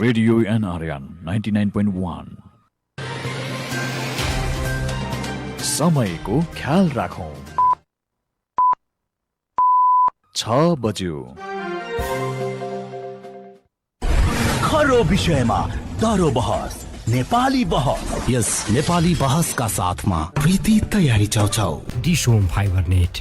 Radio NRN 99.1 समयको ख्याल राखौं 6 बज्यो खरो विषयमा दरो बहस नेपाली बहस। यस नेपाली बहसका साथमा प्रीति तयारी चाउचाउ डिसोम फाइबर नेट।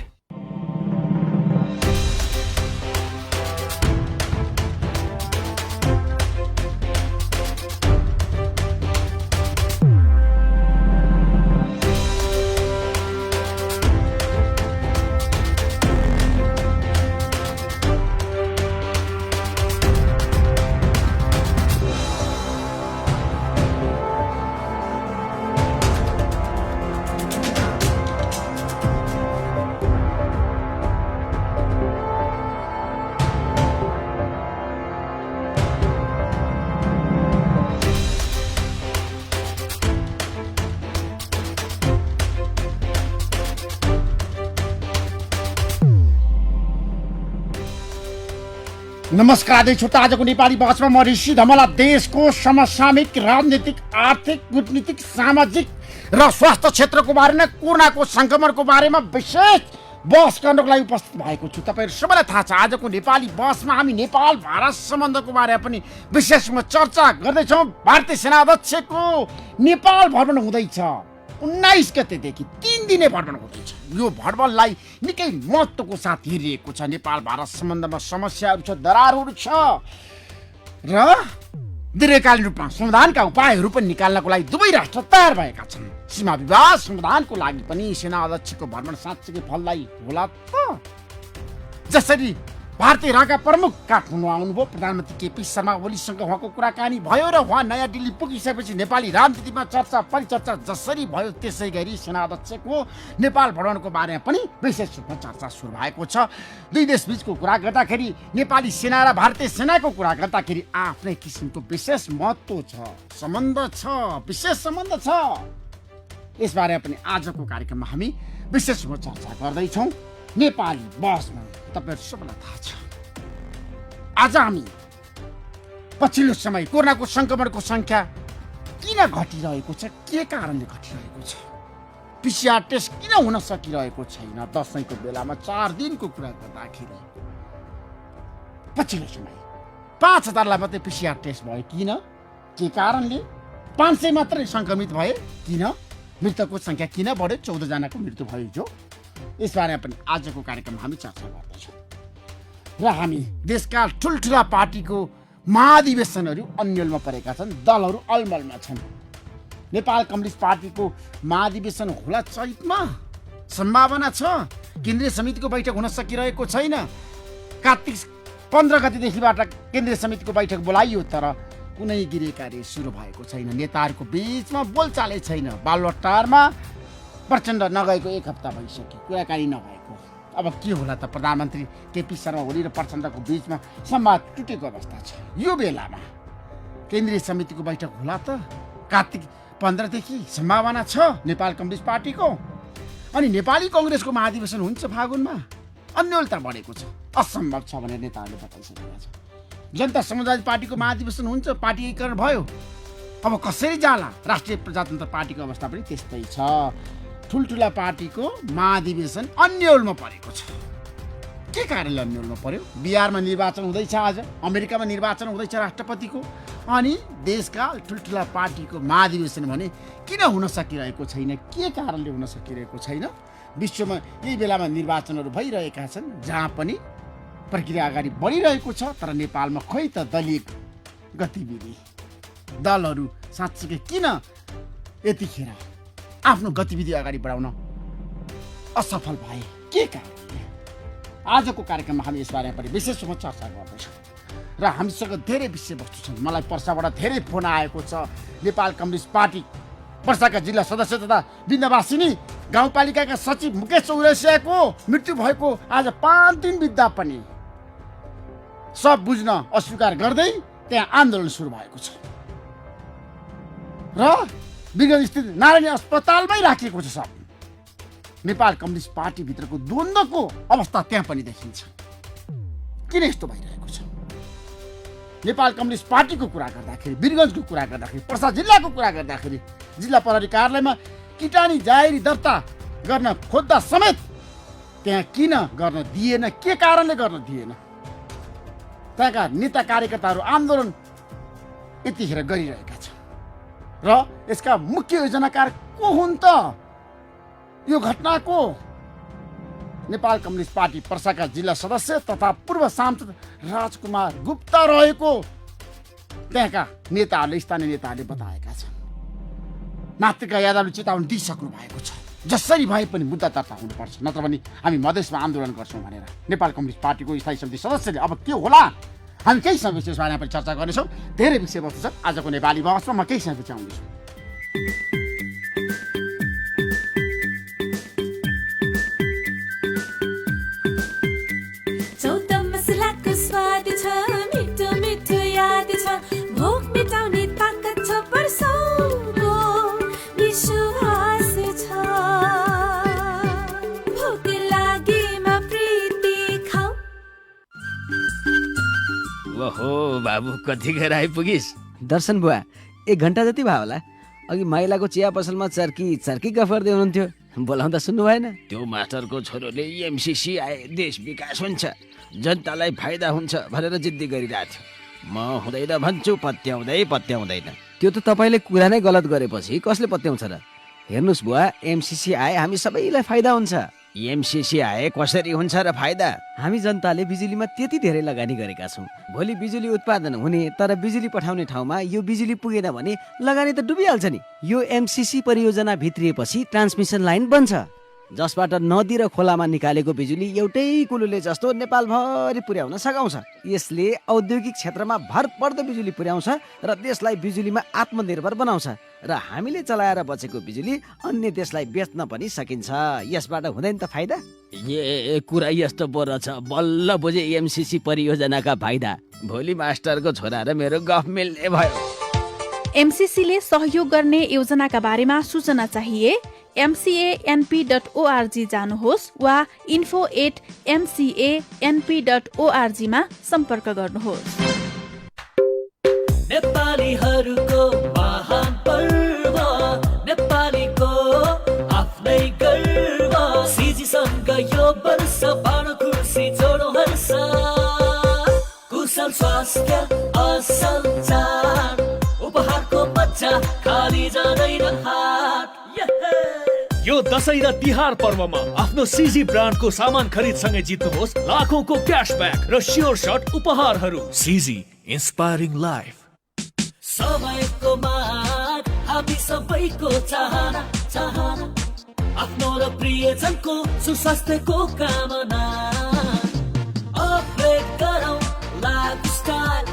नमस्कार श्रोता, आजको नेपाली बहसमा म ऋषि धमला देशको समसामयिक राजनीतिक, आर्थिक, कूटनीतिक, सामाजिक र स्वास्थ्य क्षेत्रको बारेमा कोरोनाको संक्रमणको बारेमा विशेष बहस गर्नको लागि उपस्थित भएको छु। तपाईहरु सबैलाई थाहा छ, आजको नेपाली बहसमा हामी नेपाल भारत सम्बन्धको बारेमा पनि विशेषमा चर्चा गर्दैछौँ। भारतीय सेना अध्यक्षको नेपाल भ्रमण हुँदैछ। 19 गतेदेखि 3 दिने भ्रमण हुँदैछ। यो भ्रमणलाई निकै महत्त्वको साथ हेरिएको छ। नेपाल भारत सम्बन्धमा समस्याहरू छ, दरारहरू छ र दीर्घकालीन रूपमा समाधानका उपायहरू पनि निकाल्नको लागि दुवै राष्ट्र तयार भएका छन्। सीमा विवाद समाधानको लागि पनि सेना अध्यक्षको भ्रमण साँच्चै फलदायी होला त? जसरी भारतीय राका प्रमुख काठमाडौँ आउनुभयो, प्रधानमन्त्री केपी शर्मा ओलीसँग उहाँको कुराकानी भयो र उहाँ नयाँ दिल्ली पुगिसकेपछि नेपाली राजनीतिमा चर्चा परिचर्चा जसरी भयो त्यसै गरी सेना अध्यक्षको नेपाल भ्रमणको बारेमा पनि विशेष रूपमा चर्चा सुरु भएको छ। दुई देशबीचको कुरा गर्दाखेरि नेपाली सेना र भारतीय सेनाको कुरा गर्दाखेरि आफ्नै किसिमको विशेष महत्त्व छ, सम्बन्ध छ, विशेष सम्बन्ध छ। यसबारे पनि आजको कार्यक्रममा हामी विशेष रूपमा चर्चा गर्दैछौँ। नेपाली बहसमा तपाईहरु सबैलाई थाहा छ, आज हामी पछिल्लो समय कोरोनाको संक्रमणको संख्या किन घटिरहेको छ, के कारणले घटिरहेको छ, पीसीआर टेस्ट किन हुन सकिरहेको छैन, दशैंको बेलामा 4 दिनको कुरा गर्दाखेरि पछिल्लो समय 5000 लाई मात्रै पीसीआर टेस्ट भयो, किन, के कारणले 500 मात्रै संक्रमित भए, किन, मृतकको संख्या किन बढ्यो, 14 जनाको मृत्यु भयो। जो यसबारे पनि आजको कार्यक्रममा हामी चर्चा गर्दैछौँ र हामी देशका ठुल्ठुला पार्टीको महाधिवेशनहरू अन्यलमा परेका छन्, दलहरू अलमलमा छन्। नेपाल कम्युनिस्ट पार्टीको महाधिवेशन होला चैतमा, सम्भावना छ। केन्द्रीय समितिको बैठक हुन सकिरहेको छैन। कार्तिक 15 गतेदेखिबाट केन्द्रीय समितिको बैठक बोलाइयो तर कुनै गृह कार्य सुरु भएको छैन। नेताहरूको बीचमा बोलचालै छैन। बालुवाटारमा प्रचण्ड नगएको 1 हप्ता भइसक्यो, कुराकानी नभएको। अब के होला त? प्रधानमन्त्री केपी शर्मा ओली र प्रचण्डको बीचमा संवाद टुटेको अवस्था छ। यो बेलामा केन्द्रीय समितिको बैठक होला त? कार्तिक 15 देखि सम्भावना छ नेपाल कम्युनिस्ट पार्टीको। अनि नेपाली कांग्रेसको महाधिवेशन हुन्छ फागुनमा। अन्यलता बढेको छ, असम्भव छ भनेर नेताहरूले बताइसकेका छ। जनता समाजवादी पार्टीको महाधिवेशन हुन्छ, पार्टी एकीकरण भयो। अब कसरी जाला? राष्ट्रिय प्रजातन्त्र पार्टीको अवस्था पनि त्यस्तै छ। ठुल्ठुला पार्टीको महाधिवेशन अन्यलमा परेको छ। के कारणले अन्यलमा पर्यो? बिहारमा निर्वाचन हुँदैछ, आज अमेरिकामा निर्वाचन हुँदैछ राष्ट्रपतिको, अनि देशका ठुल्ठुला पार्टीको महाधिवेशन भने किन हुन सकिरहेको छैन, के कारणले हुन सकिरहेको छैन? विश्वमा यही बेलामा निर्वाचनहरू भइरहेका छन्, जहाँ पनि प्रक्रिया अगाडि बढिरहेको छ, तर नेपालमा खोइ त दलीय गतिविधि, दलहरू साँच्चै किन यतिखेर आफ्नो गतिविधि अगाडि बढाउन असफल भए, के कारणले? आजको कार्यक्रममा हामी यसबारेमा पनि विशेष रूपमा चर्चा गर्दैछौँ र हामीसँग धेरै विषयवस्तु छन्। मलाई पर्साबाट धेरै फोन आएको छ। नेपाल कम्युनिस्ट पार्टी पर्साका जिल्ला सदस्य तथा बिन्दवासिनी गाउँपालिकाका सचिव मुकेश चौरसियाको मृत्यु भएको आज 5 दिन बित्दा पनि सब बुझ्न अस्वीकार गर्दै त्यहाँ आन्दोलन सुरु भएको छ र विगत स्थित नारायणी अस्पतालमै राखिएको छ। सब नेपाल कम्युनिस्ट पार्टी भित्रको द्वन्द्वको अवस्था त्यहाँ पनि देखिन्छ। किन यस्तो भइरहेको छ? नेपाल कम्युनिस्ट पार्टीको कुरा गर्दाखेरि, वीरगञ्जको कुरा गर्दाखेरि, पर्सा जिल्लाको कुरा गर्दाखेरि जिल्ला प्रहरी कार्यालयमा किटानी जाहेरी दर्ता गर्न खोज्दा समेत त्यहाँ किन गर्न दिएन, के कारणले गर्न दिएन? त्यहाँका नेता कार्यकर्ताहरू आन्दोलन यतिखेर गरिरहेका छन् र यसका मुख्य योजनाकार को हुन् त? यो घटनाको नेपाल कम्युनिस्ट पार्टी पर्साका जिल्ला सदस्य तथा पूर्व सांसद राजकुमार गुप्ता रहेको त्यहाँका नेताहरूले, स्थानीय नेताहरूले बताएका छन्। मातृका यादवले चेतावनी दिइसक्नु भएको छ, जसरी भए पनि मुद्दा दर्ता हुनुपर्छ, नत्र भने हामी मधेसमा आन्दोलन गर्छौँ भनेर नेपाल कम्युनिस्ट पार्टीको स्थायी समिति सदस्यले। अब के होला, हामी केही समयपछि यसबारेमा पनि चर्चा गर्नेछौँ। धेरै विषयवस्तु छ आजको नेपाली बहसमा, म केही समयपछि आउँदैछु। ओहो बाबु, कतिखेर आइपुगिस्? दर्शन बुवा 1 घन्टा जति भयो होला। अघि माइलाको चिया पसलमा चर्की गफ गर्दै हुनुहुन्थ्यो, बोलाउँदा सुन्नु भएन? त्यो मास्टरको छोरोले एमसीसी आए देश विकास हुन्छ, जनतालाई फाइदा हुन्छ भनेर जिद्दी गरिरहेको थियो। म हुँदैन भन्छु, पत्याउँदैन। त्यो त तपाईँले कुरा नै गलत गरेपछि कसले पत्याउँछ र? हेर्नुहोस् बुवा, एमसीसी आए हामी सबैलाई फाइदा हुन्छ। एमसीसी आए कसरी हुन्छ र फाइदा? हामी जनताले बिजुलीमा त्यति धेरै लगानी गरेका छौँ। भोलि बिजुली उत्पादन हुने तर बिजुली पठाउने ठाउँमा यो बिजुली पुगेन भने लगानी त डुबिहाल्छ नि। यो एमसीसी परियोजना भित्रिएपछि ट्रान्समिसन लाइन बन्छ, जसबाट नदी र खोलामा निकालेको बिजुली एउटै कुलोले जस्तो नेपालभरि पुर्याउन सघाउँछ। यसले औद्योगिक क्षेत्रमा भरपर्दो बिजुली पुर्याउँछ र देशलाई बिजुलीमा आत्मनिर्भर बनाउँछ र हामीले चलाएर बचेको बिजुली अन्य देशलाई बेच्न पनि सकिन्छ। यसबाट हुँदैन त फाइदा? ए कुरा यस्तो पो रहेछ, बल्ल बुझे एमसीसी परियोजनाका फाइदा। भोलि मास्टरको छोरा र मेरो गफ मिल्ने भयो। एमसीसीले सहयोग गर्ने योजनाका बारेमा सूचना चाहिए mcanp.org जानुहोस् वा info@mcanp.org मा सम्पर्क गर्नुहोस्। नेपालीहरूको महान पर्व, नेपालीको आफ्नै गर्व, सिजीसँग यो वर्ष बाँडो खुसी जोडो हर्ष, कुशल स्वास्थ्य असल चाड, उपहारको मजा खाली जाँदैन हात। यो दशैं र तिहार पर्वमा आफ्नो सीजी ब्रान्डको सामान खरिदसँगै जित्नुहोस् लाखौंको क्यासब्याक र स्योर शट उपहारहरू। CG, inspiring life. सबैको माग, हामी सबैको चाहना, आफ्नो र प्रियजनको सुस्वास्थ्यको कामना। अपग्रेड गरौँ लाइफस्टाइल,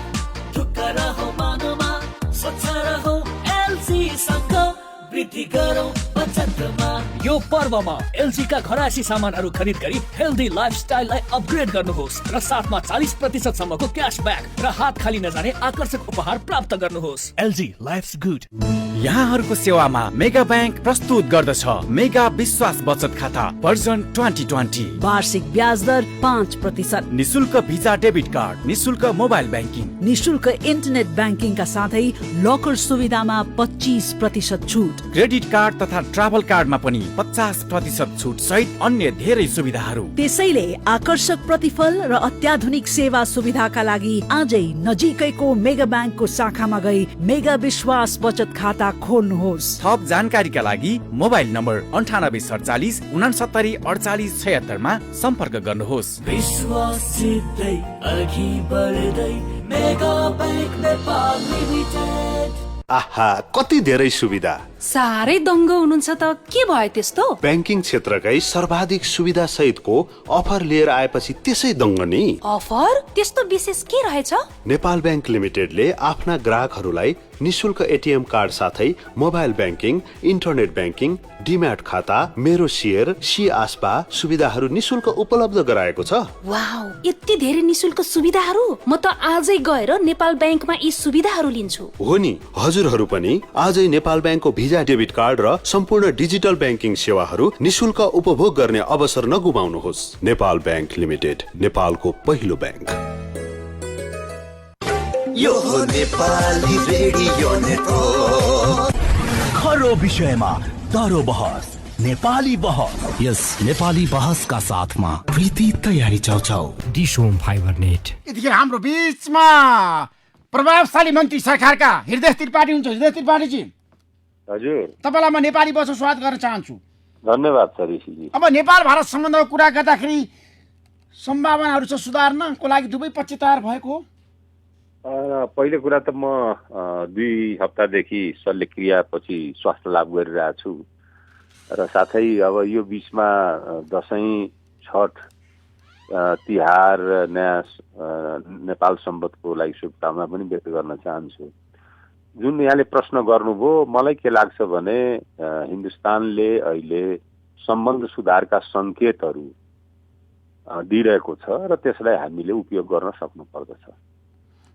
ढुक्क रहौँ मनमा, स्वच्छ रहौँ एलजीसँग, वृद्धि गरौँ बचतमा। यो पर्वमा एलजी का घरायसी सामानहरू खरिद गरी हेल्दी लाइफस्टाइललाई अपग्रेड गर्नुहोस् र साथमा 40% सम्मको क्यासब्याक र हात खाली नजाने आकर्षक उपहार प्राप्त गर्नुहोस्। LG life's good. यहाँहरूको सेवामा मेगा बैंक प्रस्तुत गर्दछ मेगा विश्वास बचत खाता भर्जन 2020। वार्षिक ब्याज दर 5%, निशुल्क भिजा डेबिट कार्ड, निशुल्क मोबाइल ब्याङ्किङ, निशुल्क इन्टरनेट ब्याङ्किङका साथै लकर सुविधामा 25% छुट, क्रेडिट कार्ड तथा ट्राभल कार्डमा पनि 50% छुट सहित अन्य धेरै सुविधाहरू। त्यसैले आकर्षक प्रतिफल र अत्याधुनिक सेवा सुविधाका लागि आजै नजिकैको मेगा ब्याङ्कको शाखामा गई मेगा विश्वास बचत खाता खोल्नुहोस्। थप जानकारीका लागि मोबाइल नम्बर 9847 69 48 76 मा सम्पर्क गर्नुहोस्। विश्वास जित्दै अघि बढ्दै मेगा ब्याङ्क नेपाल लिमिटेड। आहा, कति धेरै सुविधा। साह्रै दङ्ग हुनुहुन्छ त, के भयो त्यस्तो? ब्याङ्किङ क्षेत्रकै सर्वाधिक सुविधा सहितको अफर लिएर आएपछि त्यसै दङ्ग नि। अफर त्यस्तो विशेष के रहेछ? नेपाल ब्याङ्क लिमिटेडले आफ्ना ग्राहकहरूलाई निशुल्क एटिएम कार्ड साथै mobile banking, internet banking, demat खाता, मेरो सेयर, सी आस्पा सुविधाहरू निशुल्क उपलब्ध गराएको छ। वाउ, यति धेरै निशुल्क सुविधाहरू! म त आजै गएर नेपाल ब्याङ्कमा यी सुविधाहरू लिन्छु। हो नि, हजुरहरू पनि आजै नेपाल ब्याङ्कको भिजा डेबिट कार्ड र सम्पूर्ण डिजिटल ब्याङ्किङ सेवाहरू निशुल्क उपभोग गर्ने अवसर नगुमाउनुहोस्। नेपाल ब्याङ्क लिमिटेड, नेपालको पहिलो ब्याङ्क। यो हो नेपाली रेडियो नेटवर्क। खरो विषयमा दरो बहस, नेपाली बहस। यस नेपाली बहसका साथमा प्रीति तयारी चौचौ। Dish Home Fiber Net. यतिखेर हाम्रो बीचमा प्रभावशाली मन्त्री सरकारका हृदय त्रिपाठी हुन्छ। हृदय त्रिपाठीजी, हजुर, तपाईँलाई म नेपाली बहसमा स्वागत गर्न चाहन्छु। धन्यवाद सर ऋषिजी। अब नेपाल भारत सम्बन्धको कुरा गर्दाखेरि सम्भावनाहरू छ सुधार्नको लागि दुवै पक्ष तयार भएको हो? पहिलो कुरा त म 2 हप्तादेखि शल्यक्रियापछि स्वास्थ्य लाभ गरिरहेको छु र साथै अब यो बिचमा दसैँ, छठ, तिहार, नयाँ नेपाल सम्बन्धको लागि शुभकामना पनि व्यक्त गर्न चाहन्छु। जुन यहाँले प्रश्न गर्नुभयो, मलाई के लाग्छ भने हिन्दुस्तानले अहिले सम्बन्ध सुधारका सङ्केतहरू दिइरहेको छ र त्यसलाई हामीले उपयोग गर्न सक्नुपर्दछ।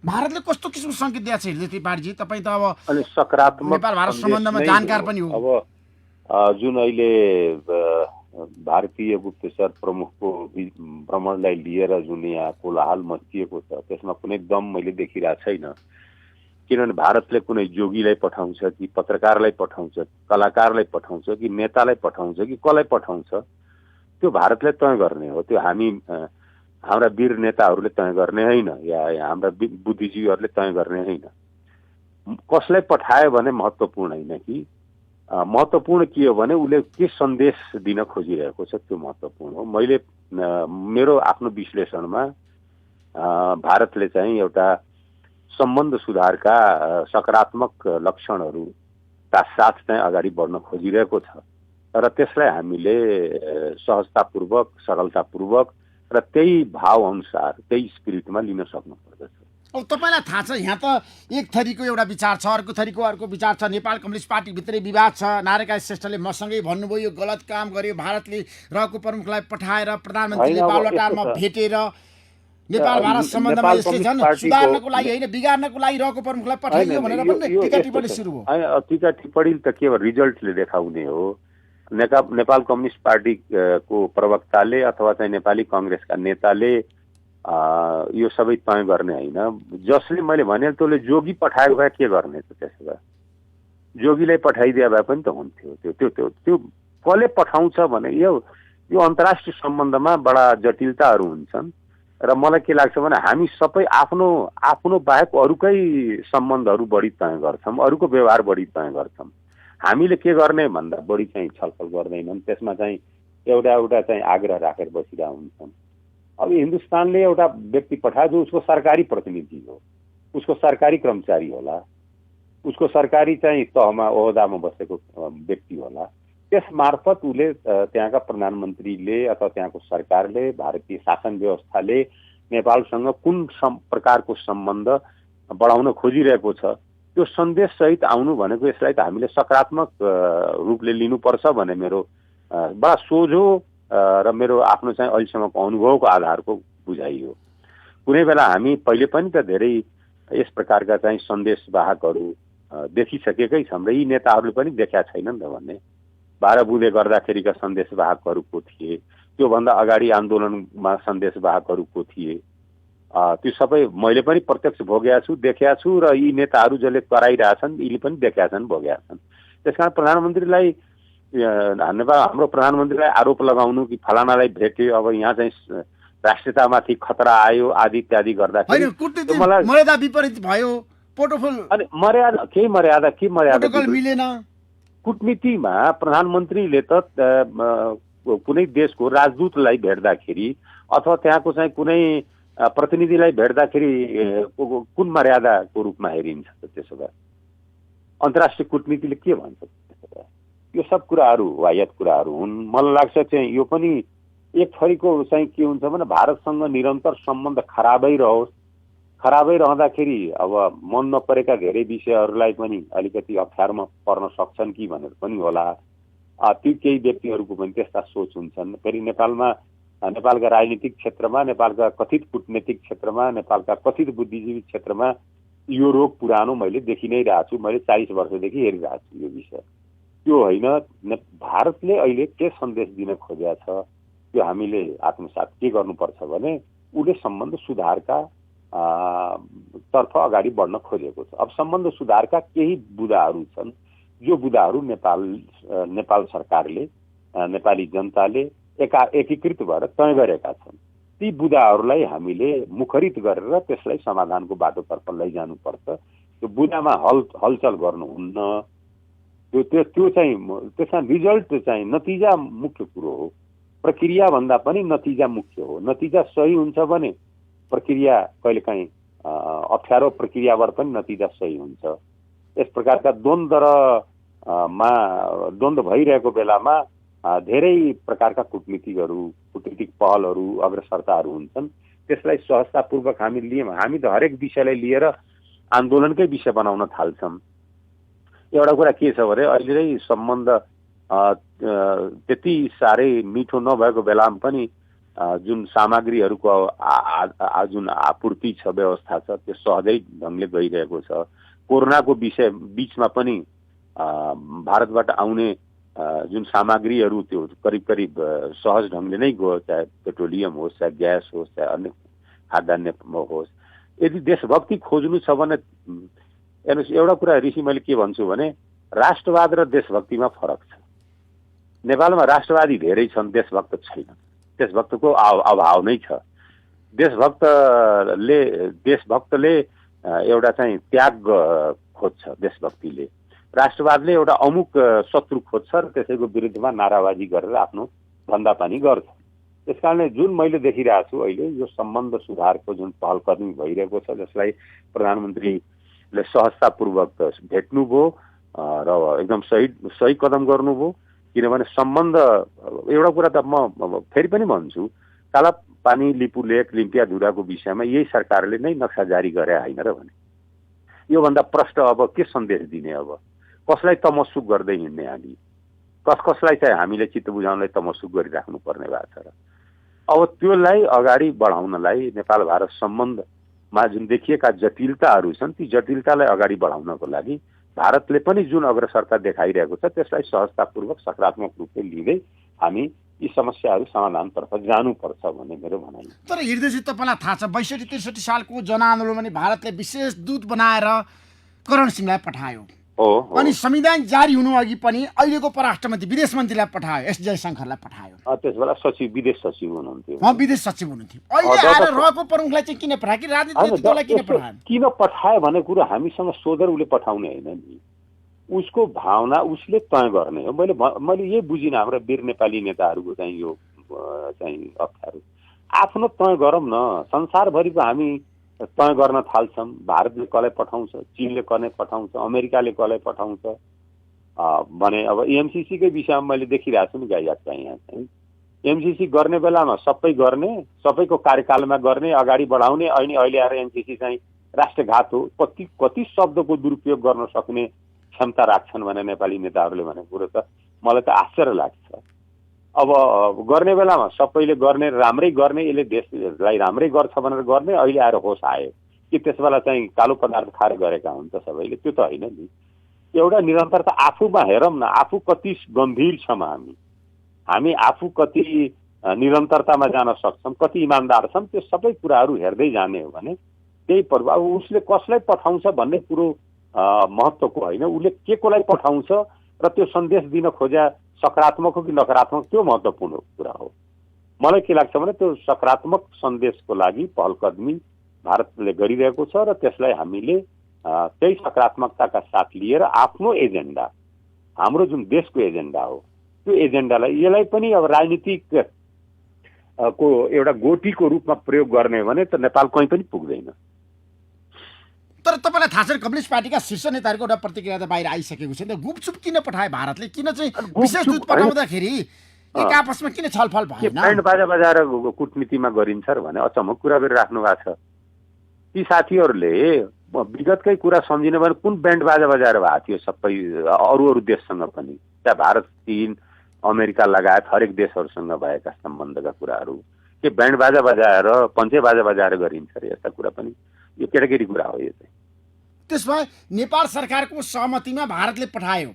भारतले कस्तो किसिमको सङ्केत दिएको छ हृदय त्रिपाठीजी? तपाईँ त अब अनि सकारात्मक नेपाल भारत सम्बन्धमा जानकार पनि हो। अब जुन अहिले भारतीय गुप्तचर प्रमुखको भ्रमणलाई लिएर जुन यहाँ कोलाहल मचिएको छ, त्यसमा कुनै दम मैले देखिरहेको छैन। किनभने भारतले कुनै जोगीलाई पठाउँछ कि पत्रकारलाई पठाउँछ, कलाकारलाई पठाउँछ कि नेतालाई पठाउँछ कि कसलाई पठाउँछ, त्यो भारतले तय गर्ने हो। त्यो हाम्रा वीर नेताहरूले तय गर्ने होइन, या हाम्रा बुद्धिजीवीहरूले तय गर्ने होइन। कसलाई पठायो भने महत्त्वपूर्ण होइन कि महत्त्वपूर्ण के हो भने उसले के सन्देश दिन खोजिरहेको छ, त्यो महत्त्वपूर्ण हो। मैले मेरो आफ्नो विश्लेषणमा भारतले चाहिँ एउटा सम्बन्ध सुधारका सकारात्मक लक्षणहरूका साथ चाहिँ अगाडि बढ्न खोजिरहेको छ र त्यसलाई हामीले सहजतापूर्वक, सरलतापूर्वक र त्यही भाव अनुसार, त्यही स्पिरिटमा लिन सक्नुपर्दछ। अब तपाईँलाई थाहा छ, यहाँ त एक थरीको एउटा विचार छ, अर्को थरीको अर्को विचार छ। नेपाल कम्युनिस्ट पार्टी भित्रै विवाद छ। नारायण श्रेष्ठले मसँगै भन्नुभयो यो गलत काम गर्यो, भारतले रहेको प्रमुखलाई पठाएर प्रधानमन्त्रीले बालुवाटारमा भेटेर नेपाल भारत सम्बन्धमा यसले झन् सुधार्नको लागि होइन बिगार्नको लागि रहेको प्रमुखलाई पठाइयो भनेर पनि टीका टिप्पणी सुरु भयो। टीका टिप्पणी त केवल रिजल्टले देखाउने हो। नेपाल कम्युनिस्ट पार्टीको प्रवक्ताले अथवा चाहिँ नेपाली कङ्ग्रेसका नेताले यो सबै तय गर्ने होइन। जसले मैले भने त्यसले जोगी पठाएको भए के गर्ने त? त्यसो भए जोगीलाई पठाइदिए भए पनि त हुन्थ्यो। त्यो त्यो त्यो कसले पठाउँछ भने यो अन्तर्राष्ट्रिय सम्बन्धमा बडा जटिलताहरू हुन्छन् र मलाई के लाग्छ भने हामी सबै आफ्नो बाहेक अरूकै सम्बन्धहरू बढी तय गर्छौँ, अरूको व्यवहार बढी तय गर्छौँ। हामीले के गर्ने भन्दा बढी चाहिँ छलफल गर्दैनन्। त्यसमा चाहिँ एउटा चाहिँ आग्रह राखेर बसिरहेका हुन्छन्। अब हिन्दुस्तानले एउटा व्यक्ति पठायो जो उसको सरकारी प्रतिनिधि हो, उसको सरकारी कर्मचारी होला, उसको सरकारी चाहिँ तहमा ओहदामा बसेको व्यक्ति होला। त्यस मार्फत उसले त्यहाँका प्रधानमन्त्रीले अथवा त्यहाँको सरकारले, भारतीय शासन व्यवस्थाले नेपालसँग कुन प्रकारको सम्बन्ध बढाउन खोजिरहेको छ त्यो सन्देशसहित आउनु भनेको यसलाई त हामीले सकारात्मक रूपले लिनुपर्छ भने मेरो बडा सोझो र मेरो आफ्नो चाहिँ अहिलेसम्मको अनुभवको आधारको बुझाइ हो। कुनै बेला हामी पहिले पनि त धेरै यस प्रकारका चाहिँ सन्देशवाहकहरू देखिसकेकै छौँ र यी नेताहरूले पनि देखाएको छैनन् त भन्ने। 12 बुँदे गर्दाखेरिका सन्देशवाहकहरू को थिए, त्योभन्दा अगाडि आन्दोलनमा सन्देशवाहकहरू को थिए, त्यो सबै मैले पनि प्रत्यक्ष भोगेका छु, देखेका छु र यी नेताहरू जसले कराइरहेछन् यिनले पनि देखेका छन्, भोगेका छन्। त्यसकारण प्रधानमन्त्रीलाई हाम्रो प्रधानमन्त्रीलाई आरोप लगाउनु कि फलानालाई भेट्यो, अब यहाँ चाहिँ राष्ट्रियतामाथि खतरा आयो आदि इत्यादि गर्दाखेरि मर्यादा विपरीत भयो। प्रोटोकल अनि मर्यादा मिलेन। कूटनीतिमा प्रधानमन्त्रीले त कुनै देशको राजदूतलाई भेट्दाखेरि अथवा त्यहाँको चाहिँ कुनै प्रतिनिधिलाई भेट्दाखेरि कुन मर्यादाको रूपमा हेरिन्छ त? त्यसो भए अन्तर्राष्ट्रिय कूटनीतिले के भन्छ? त्यसो भए यो सब कुराहरू वायत कुराहरू हुन्। मलाई लाग्छ चाहिँ यो पनि एक थरीको चाहिँ के हुन्छ भने भारतसँग निरन्तर सम्बन्ध खराबै रहोस्, खराबै रहँदाखेरि अब मन नपरेका धेरै विषयहरूलाई पनि अलिकति अप्ठ्यारोमा पर्न सक्छन् कि भनेर पनि होला। ती केही व्यक्तिहरूको पनि त्यस्ता सोच हुन्छन्। फेरि नेपालका राजनीतिक क्षेत्रमा, नेपालका कथित कूटनीतिक क्षेत्रमा, नेपालका कथित बुद्धिजीवी क्षेत्रमा यो रोग पुरानो मैले देखि नै रहेको छु। मैले 40 वर्षदेखि हेरिरहेको छु यो विषय। त्यो होइन, भारतले अहिले के सन्देश दिन खोजेको छ त्यो हामीले आत्मसात के गर्नुपर्छ भने उसले सम्बन्ध सुधारका तर्फ अगाडि बढ्न खोजेको छ। अब सम्बन्ध सुधारका केही बुदाहरू छन्, जो बुदाहरू नेपाल सरकारले, नेपाली जनताले एकीकृत भएर तय गरेका छन्। ती बुदाहरूलाई हामीले मुखरित गरेर त्यसलाई समाधानको बाटोतर्फ लैजानुपर्छ। त्यो बुदामा हलचल गर्नुहुन्न। त्यो चाहिँ त्यसमा रिजल्ट चाहिँ नतिजा मुख्य कुरो हो। प्रक्रिया भन्दा पनि नतिजा मुख्य हो। नतिजा सही हुन्छ भने प्रक्रिया कहिलेकाहीँ अप्ठ्यारो प्रक्रियाबाट पनि नतिजा सही हुन्छ। यस प्रकारका द्वन्द्व भइरहेको बेलामा धेरै प्रकारका कुटनीतिक पहलहरू, अग्रसरताहरू हुन्छन्। त्यसलाई सहजतापूर्वक हामी लियौँ। हामी त हरेक विषयलाई लिएर आन्दोलनकै विषय बनाउन थाल्छौँ। एउटा कुरा के छ भने अहिले सम्बन्ध त्यति साह्रै मिठो नभएको बेलामा पनि जुन सामग्रीहरूको जुन आपूर्ति छ, व्यवस्था छ, त्यो सहजै ढङ्गले गइरहेको छ। कोरोनाको बीचमा पनि भारतबाट आउने जुन सामग्रीहरू त्यो करिब सहज ढङ्गले नै गयो, चाहे पेट्रोलियम होस्, चाहे ग्यास होस्, चाहे अन्य खाद्यान्न होस्। यदि देशभक्ति खोज्नु छ भने हेर्नुहोस्, एउटा कुरा ऋषि मैले के भन्छु भने राष्ट्रवाद र देशभक्तिमा फरक छ। नेपालमा राष्ट्रवादी धेरै छन्, देशभक्त छैन। देशभक्तको अभाव नै छ। देशभक्तले एउटा चाहिँ त्याग खोज्छ, देशभक्तिले। राष्ट्रवादले एउटा अमुक शत्रु खोज्छ र त्यसैको विरुद्धमा नाराबाजी गरेर आफ्नो धन्दापानी गर्छ। त्यसकारणले जुन मैले देखिरहेको छु अहिले यो सम्बन्ध सुधारको जुन पहल कदमी भइरहेको छ, जसलाई प्रधानमन्त्रीले सहजतापूर्वक भेट्नुभयो र एकदम सही कदम गर्नुभयो। किनभने सम्बन्ध, एउटा कुरा त म फेरि पनि भन्छु, कालापानी, लिपुलेक, लिम्पियाधुराको विषयमा यही सरकारले नै नक्सा जारी गरे होइन र भने योभन्दा प्रष्ट अब के सन्देश दिने? अब कसलाई तमसुक गर्दै हिँड्ने हामी? कसलाई चाहिँ हामीले चित्त बुझाउनलाई तमसुक गरिराख्नु पर्ने भएको छ र अब त्यसलाई अगाडि बढाउनलाई नेपाल भारत सम्बन्धमा जुन देखिएका जटिलताहरू छन्, ती जटिलतालाई अगाडि बढाउनको लागि भारतले पनि जुन अग्रसरता देखाइरहेको छ त्यसलाई सहजतापूर्वक सकारात्मक रूपले लिँदै हामी यी समस्याहरू समाधानतर्फ जानुपर्छ भन्ने मेरो भनाइ। तर हृदयजी, तपाईँलाई थाहा छ 62-63 सालको जनआन्दोलनमा भारतले विशेष दूत बनाएर करण सिंहलाई पठायो। अनि संविधान जारी हुनु अघि पनि अहिलेको परराष्ट्रमन्त्री विदेश मन्त्रीलाई पठायो, एस जयशङ्करलाई पठायो। त्यसबेला विदेश सचिव हुनुहुन्थ्यो। विदेश सचिव हुनुहुन्थ्यो। अहिले आएर रहेको प्रमुखलाई चाहिँ किन पठायो? कि राजनीतिक दललाई किन पठायो? किन पठायो भन्ने कुरो हामीसँग सोधेर उसले पठाउने होइन नि। उसको भावना उसले तय गर्ने हो। मैले यही बुझिनँ हाम्रो वीर नेपाली नेताहरूको चाहिँ यो चाहिँ अप्ठ्यारो। आफ्नो तय गरौँ न। संसारभरिको हामी तय गर्न थाल्छौँ। भारतले कसलाई पठाउँछ, चीनले कसलाई पठाउँछ, अमेरिकाले कसलाई पठाउँछ भने अब एमसीसीकै विषयमा मैले देखिरहेको छु नि गाइयात यहाँ चाहिँ एमसीसी गर्ने बेलामा सबै गर्ने, सबैको कार्यकालमा गर्ने, अगाडि बढाउने। अहिले आएर एमसीसी चाहिँ राष्ट्रघात हो, कति शब्दको दुरुपयोग गर्न सक्ने क्षमता राख्छन् भने नेपाली नेताहरूले भनेको कुरो त मलाई त आश्चर्य लाग्छ। अब गर्ने बेलामा सबैले गर्ने, राम्रै गर्ने, यसले देशलाई राम्रै गर्छ भनेर गर्ने। अहिले आएर होस आयो कि त्यसबेला चाहिँ कालो पदार्थ खाएर गरेका हुन् त सबैले? त्यो त होइन नि। एउटा निरन्तरता आफूमा हेरौँ न, आफू कति गम्भीर छौँ हामी आफू कति निरन्तरतामा जान सक्छौँ, कति इमान्दार छौँ, त्यो सबै कुराहरू हेर्दै जाने हो भने त्यही पर्व। अब उसले कसलाई पठाउँछ भन्ने कुरो महत्त्वको होइन, उसले के कोलाई पठाउँछ र त्यो सन्देश दिन खोज्या सकारात्मक हो कि नकारात्मक, त्यो महत्त्वपूर्ण कुरा हो। मलाई के लाग्छ भने त्यो सकारात्मक सन्देशको लागि पहल कदमी भारतले गरिरहेको छ र त्यसलाई हामीले त्यही सकारात्मकताका साथ लिएर आफ्नो एजेन्डा, हाम्रो जुन देशको एजेन्डा हो, त्यो एजेन्डालाई यसलाई पनि अब राजनीतिक को एउटा गोटीको रूपमा प्रयोग गर्ने हो भने त नेपाल कहीँ पनि पुग्दैन। तर तपाईँलाई थाहा छ कम्युनिस्ट पार्टीका शीर्ष नेताहरूको एउटा प्रतिक्रिया त बाहिर आइसकेको छ नि त। गुपचुप किन पठाए भारतले? किन चाहिँ विशेष दूत पठाउँदाखेरि एक आपसमा किन छलफल भएन? ब्यान्ड बाजा बजाएर कुटनीतिमा गरिन्छ भने अचम्मको कुरा गरिराख्नु भएको छ। ती साथीहरूले विगतकै कुरा सम्झिनु भने कुन ब्यान्ड बाजा बजाएर भएको थियो? सबै अरू देशसँग पनि, चाहे भारत, चीन, अमेरिका लगायत हरेक देशहरूसँग भएका सम्बन्धका कुराहरू के ब्यान्ड बाजा बजाएर, पञ्चे बाजा बजाएर गरिन्छ अरे? यस्ता कुरा पनि यो केटाकेटी कुरा हो। यो चाहिँ त्यसमा नेपाल सरकारको सहमतिमा भारतले पठायो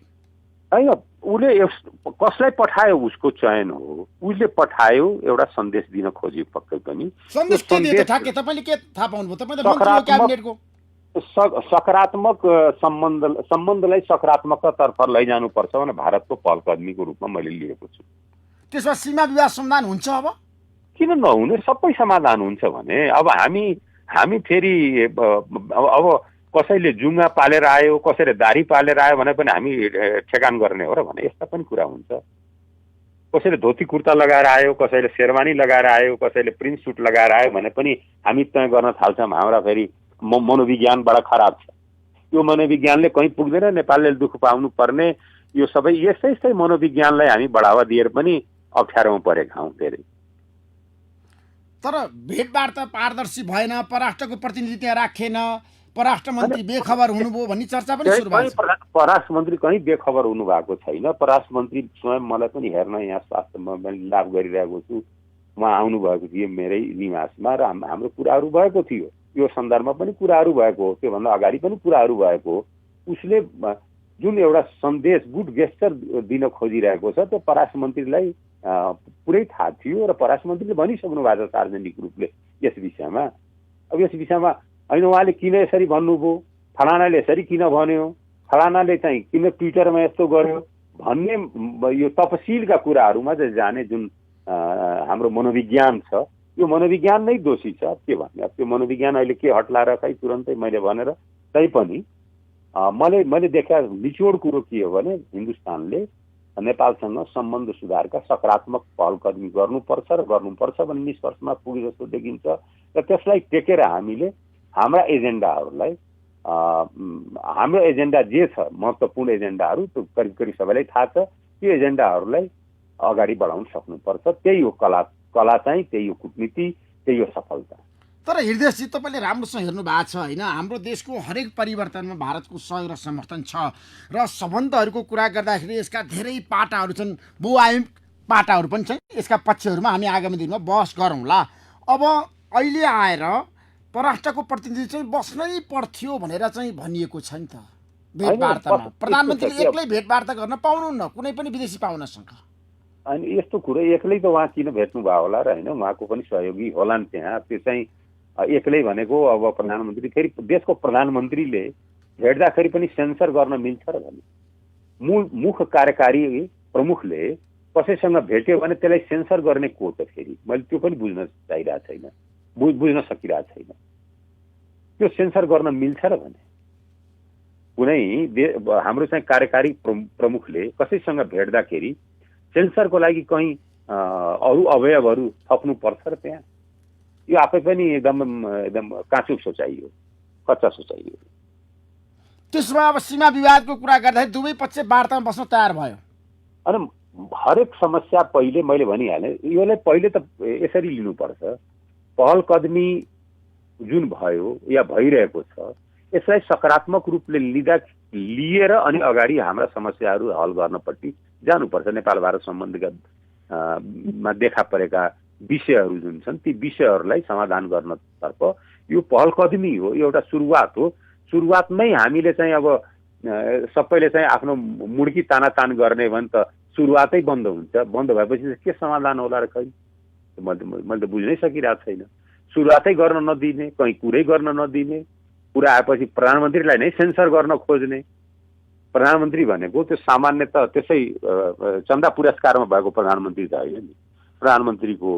होइन उसले कसलाई पठायो उसको चयन हो, उसले पठायो एउटा सन्देश दिन खोज्यो पक्कै पनि। सन्देश के दियो त ठ्याक्कै तपाईँले के थाहा पाउनुभयो? तपाईँ त मन्त्री हो क्याबिनेटको। सकारात्मक सम्बन्धलाई सकारात्मकतातर्फ लैजानुपर्छ भने भारतको पहल कदमीको रूपमा मैले लिएको छु। त्यसमा सीमा विवाद समाधान हुन्छ? अब किन नहुने? सबै समाधान हुन्छ भने अब हामी फेरि अब कसैले जुङ्गा पालेर आयो, कसैले दारी पालेर आयो भने पनि हामी ठेकान गर्ने हो र भने यस्ता पनि कुरा हुन्छ। कसैले धोती कुर्ता लगाएर आयो, कसैले शेरवानी लगाएर आयो, कसैले प्रिन्ट सुट लगाएर आयो भने पनि हामी तय गर्न थाल्छौँ। हाम्रा फेरि मनोविज्ञान बडा खराब छ। यो मनोविज्ञानले कहीँ पुग्दैन, नेपालले दुःख पाउनु पर्ने यो सबै यस्तै मनोविज्ञानलाई हामी बढावा दिएर पनि अप्ठ्यारोमा परेका हौँ धेरै। तर भेटवार्ता पारदर्शी भएन, परराष्ट्रको प्रतिनिधि त्यहाँ राखेन, परराष्ट्र मन्त्री बेखबर हुनुभयो भन्ने चर्चा पनि सुरु भएको छ। परराष्ट्र मन्त्री कहीँ बेखबर हुनु भएको छैन। परराष्ट्र मन्त्री स्वयं मलाई पनि हेर्न यहाँ स्वास्थ्यमा मैले लाभ गरिरहेको छु। उहाँ आउनुभएको थियो मेरै निवासमा र हाम्रो कुराहरू भएको थियो। यो सन्दर्भमा पनि कुराहरू भएको हो, त्योभन्दा अगाडि पनि कुराहरू भएको हो। उसले जुन एउटा सन्देश गुड गेस्चर दिन खोजिरहेको छ त्यो परराष्ट्र मन्त्रीलाई पुरै थाहा थियो र परराष्ट्र मन्त्रीले भनिसक्नु भएको छ सार्वजनिक रूपले यस विषयमा। अब यस विषयमा होइन उहाँले किन यसरी भन्नुभयो, फलानाले यसरी किन भन्यो, फलानाले चाहिँ किन ट्विटरमा यस्तो गर्यो भन्ने यो तफसिलका कुराहरूमा चाहिँ जाने जुन हाम्रो मनोविज्ञान छ, यो मनोविज्ञान नै दोषी छ। के भन्ने अब त्यो मनोविज्ञान अहिले के हट्लाएर खै तुरन्तै मैले भनेर तैपनि मैले देखा निचोड कुरो के हो भने हिन्दुस्तानले नेपालसँग सम्बन्ध सुधारका सकारात्मक पहल कदमी गर्नुपर्छ भन्ने निष्कर्षमा पुगे जस्तो देखिन्छ र त्यसलाई टेकेर हामीले हाम्रा एजेन्डाहरूलाई हाम्रो एजेन्डा जे छ महत्त्वपूर्ण एजेन्डाहरू त्यो करिब करिब सबैलाई थाहा छ, त्यो एजेन्डाहरूलाई अगाडि बढाउन सक्नुपर्छ। त्यही हो कला चाहिँ, त्यही हो कुटनीति, त्यही हो सफलता। तर हृदयजी तपाईँले राम्रोसँग हेर्नु भएको छ होइन, हाम्रो देशको हरेक परिवर्तनमा भारतको सहयोग र समर्थन छ र सम्बन्धहरूको कुरा गर्दाखेरि यसका धेरै पाटाहरू छन्, बहुआयामिक पाटाहरू पनि छन्। यसका पक्षहरूमा हामी आगामी दिनमा बहस गरौँला। अब अहिले आएर परराष्ट्रको प्रतिनिधि चाहिँ बस्नै पर्थ्यो भनेर चाहिँ भनिएको छ नि त भेटवार्तामा। प्रधानमन्त्रीले एक्लै भेटवार्ता गर्न पाउनुहुन्न कुनै पनि विदेशी पाहुनासँग। अनि यस्तो कुरो एक्लै त उहाँ किन भेट्नु भयो होला र होइन, उहाँको पनि सहयोगी होलान् त्यहाँ। त्यो चाहिँ एक्लै भनेको अब प्रधानमन्त्री फेरि देशको प्रधानमन्त्रीले भेट्दाखेरि पनि सेन्सर गर्न मिल्छ र भने मुख्य कार्यकारी प्रमुखले कसैसँग भेट्यो भने त्यसलाई सेन्सर गर्ने को त फेरि मैले त्यो पनि बुझ्न चाहिरहेको छैन, बुझ्न सकिरहेको छैन। त्यो सेन्सर गर्न मिल्छ र भने कुनै हाम्रो चाहिँ कार्यकारी प्रमुखले कसैसँग भेट्दाखेरि सेन्सरको लागि कहीँ अरू अवयवहरू थप्नुपर्छ र त्यहाँ यो आफै पनि एकदम काँचो सोचाइ हो, कच्चा सोचाइ हो। त्यसमा अब सीमा विवादको कुरा गर्दाखेरि दुवै पक्ष वार्तामा बस्न तयार भयो। अनि हरेक समस्या पहिले मैले भनिहालेँ, यसलाई पहिले त यसरी लिनुपर्छ। पहल कदमी जुन भयो या भइरहेको छ यसलाई सकारात्मक रूपले लिएर अनि अगाडि हाम्रा समस्याहरू हल गर्नपट्टि जानुपर्छ। नेपाल भारत सम्बन्धका मा देखा परेका विषयहरू जुन छन् ती विषयहरूलाई समाधान गर्नतर्फ यो पहल कदमी हो, यो एउटा सुरुवात हो। सुरुवातमै हामीले चाहिँ अब सबैले चाहिँ आफ्नो मुड्की तानातान गर्ने भने त सुरुवातै बन्द हुन्छ। बन्द भएपछि के समाधान होला र खै मैले त बुझ्नै सकिरहेको छैन। सुरुवातै गर्न नदिने, कहीँ कुरै गर्न नदिने, कुरा आएपछि प्रधानमन्त्रीलाई नै सेन्सर गर्न खोज्ने। प्रधानमन्त्री भनेको त्यो सामान्य त त्यसै चन्दा पुरस्कारमा भएको प्रधानमन्त्री त होइन नि। प्रधानमन्त्रीको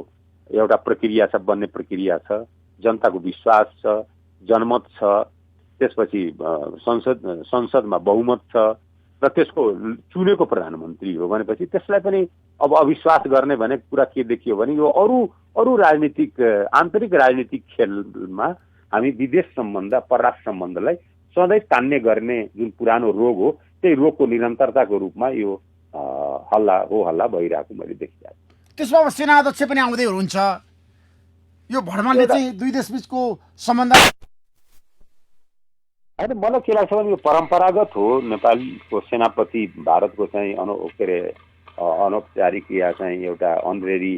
एउटा प्रक्रिया छ, बन्ने प्रक्रिया छ, जनताको विश्वास छ, जनमत छ, त्यसपछि संसदमा बहुमत छ र त्यसको चुनेको प्रधानमन्त्री हो भनेपछि त्यसलाई पनि अब अविश्वास गर्ने भने कुरा के देखियो भने यो अरू राजनीतिक आन्तरिक राजनीतिक खेलमा हामी विदेश सम्बन्ध परराष्ट्र सम्बन्धलाई सधैँ तान्ने गर्ने जुन पुरानो रोग हो त्यही रोगको निरन्तरताको रूपमा यो हल्ला भइरहेको मैले देखिरहेको छु। त्यसमा अब सेना अध्यक्ष पनि आउँदै हुनुहुन्छ। यो भ्रमणले चाहिँ दुई देशबीचको सम्बन्ध होइन मलाई के लाग्छ भने यो परम्परागत हो। नेपालको सेनापति भारतको चाहिँ अनौपचारिक या चाहिँ एउटा अनरेरी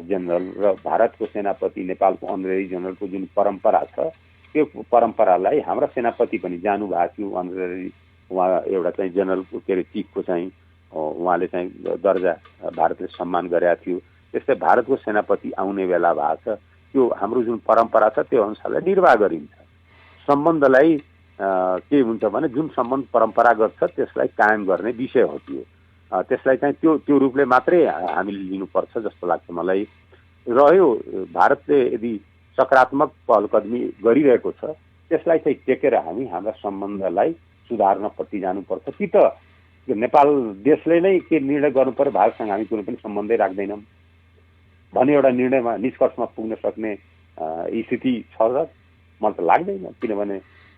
जेनरल र भारतको सेनापति नेपालको अनरेरी जेनरलको जुन परम्परा छ त्यो परम्परालाई हाम्रा सेनापति पनि जानुभएको थियो। अनरेरी उहाँ एउटा चाहिँ जेनरलको चिफको चाहिँ उहाँले चाहिँ दर्जा भारतले सम्मान गरेका थियो। त्यस्तै भारतको सेनापति आउने बेला भएको छ, त्यो हाम्रो जुन परम्परा छ त्यो अनुसारले निर्वाह गरिन्छ। सम्बन्धलाई के हुन्छ भने जुन सम्बन्ध परम्परागत छ त्यसलाई कायम गर्ने विषय हो त्यो। त्यसलाई चाहिँ त्यो रूपले मात्रै हामीले लिनुपर्छ जस्तो लाग्छ मलाई। रह्यो भारतले यदि सकारात्मक पहलकदमी गरिरहेको छ त्यसलाई चाहिँ टेकेर हामी हाम्रा सम्बन्धलाई सुधार्नपट्टि जानुपर्छ कि त नेपाल देशले नै के निर्णय गर्नु पर्यो भारतसँग हामी कुनै पनि सम्बन्धै राख्दैनौँ भन्ने एउटा निर्णयमा निष्कर्षमा पुग्न सक्ने स्थिति छ र मलाई त लाग्दैन। किनभने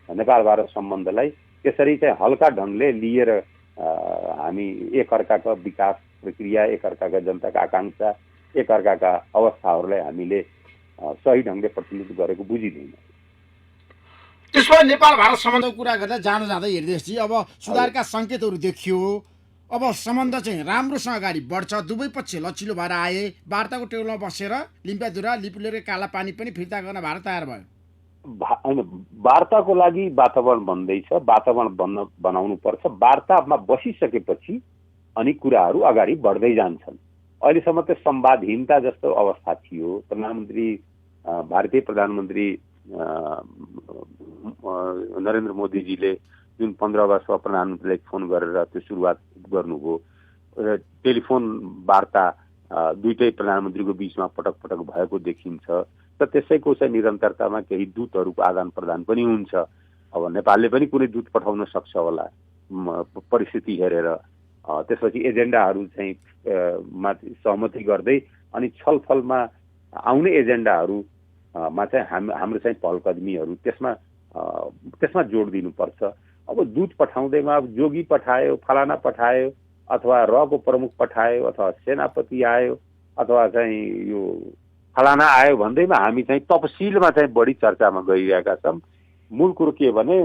नेपाल भारत सम्बन्धलाई त्यसरी चाहिँ हल्का ढङ्गले लिएर हामी एकअर्काका विकास प्रक्रिया, एकअर्काका जनताका आकाङ्क्षा, एकअर्काका अवस्थाहरूलाई हामीले सही ढङ्गले प्रतिनिधित्व गरेको बुझिँदैन। त्यसो भए नेपाल भारत सम्बन्धको कुरा गर्दा जाँदै हृदयजी अब सुधारका सङ्केतहरू देखियो। अब सम्बन्ध चाहिँ राम्रोसँग अगाडि बढ्छ, दुवै पक्ष लचिलो भएर आए, वार्ताको टेबलमा बसेर लिम्पियाधुरा लिपुलेर काला पानी पनि फिर्ता गर्न भारत तयार भयो। होइन, वार्ताको लागि वातावरण बन्दैछ, वातावरण बनाउनु पर्छ। वार्तामा बसिसकेपछि अनि कुराहरू अगाडि बढ्दै जान्छन्। अहिलेसम्म त संवादहीनता जस्तो अवस्था थियो। भारतीय प्रधानमन्त्री नरेन्द्र मोदीजीले जुन 15 अगस्तमा प्रधानमन्त्रीलाई फोन गरेर त्यो सुरुवात गर्नुभयो, टेलिफोन वार्ता दुईटै प्रधानमन्त्रीको बिचमा पटक पटक भएको देखिन्छ र त्यसैको चाहिँ निरन्तरतामा केही दूतहरूको आदान प्रदान पनि हुन्छ। अब नेपालले पनि कुनै दूत पठाउन सक्छ होला परिस्थिति हेरेर। त्यसपछि एजेन्डाहरू चाहिँ माथि सहमति गर्दै अनि छलफलमा आउने एजेन्डाहरूमा चाहिँ हाम्रो चाहिँ पहलकदमीहरू त्यसमा जोड दिनुपर्छ। अब दूत पठाउँदैमा अब जोगी पठायो, फलाना पठायो, अथवा रको प्रमुख पठायो, अथवा सेनापति आयो, अथवा चाहिँ यो फलाना आयो भन्दैमा हामी चाहिँ तपसिलमा चाहिँ बढी चर्चामा गइरहेका छौँ। मूल कुरो के हो भने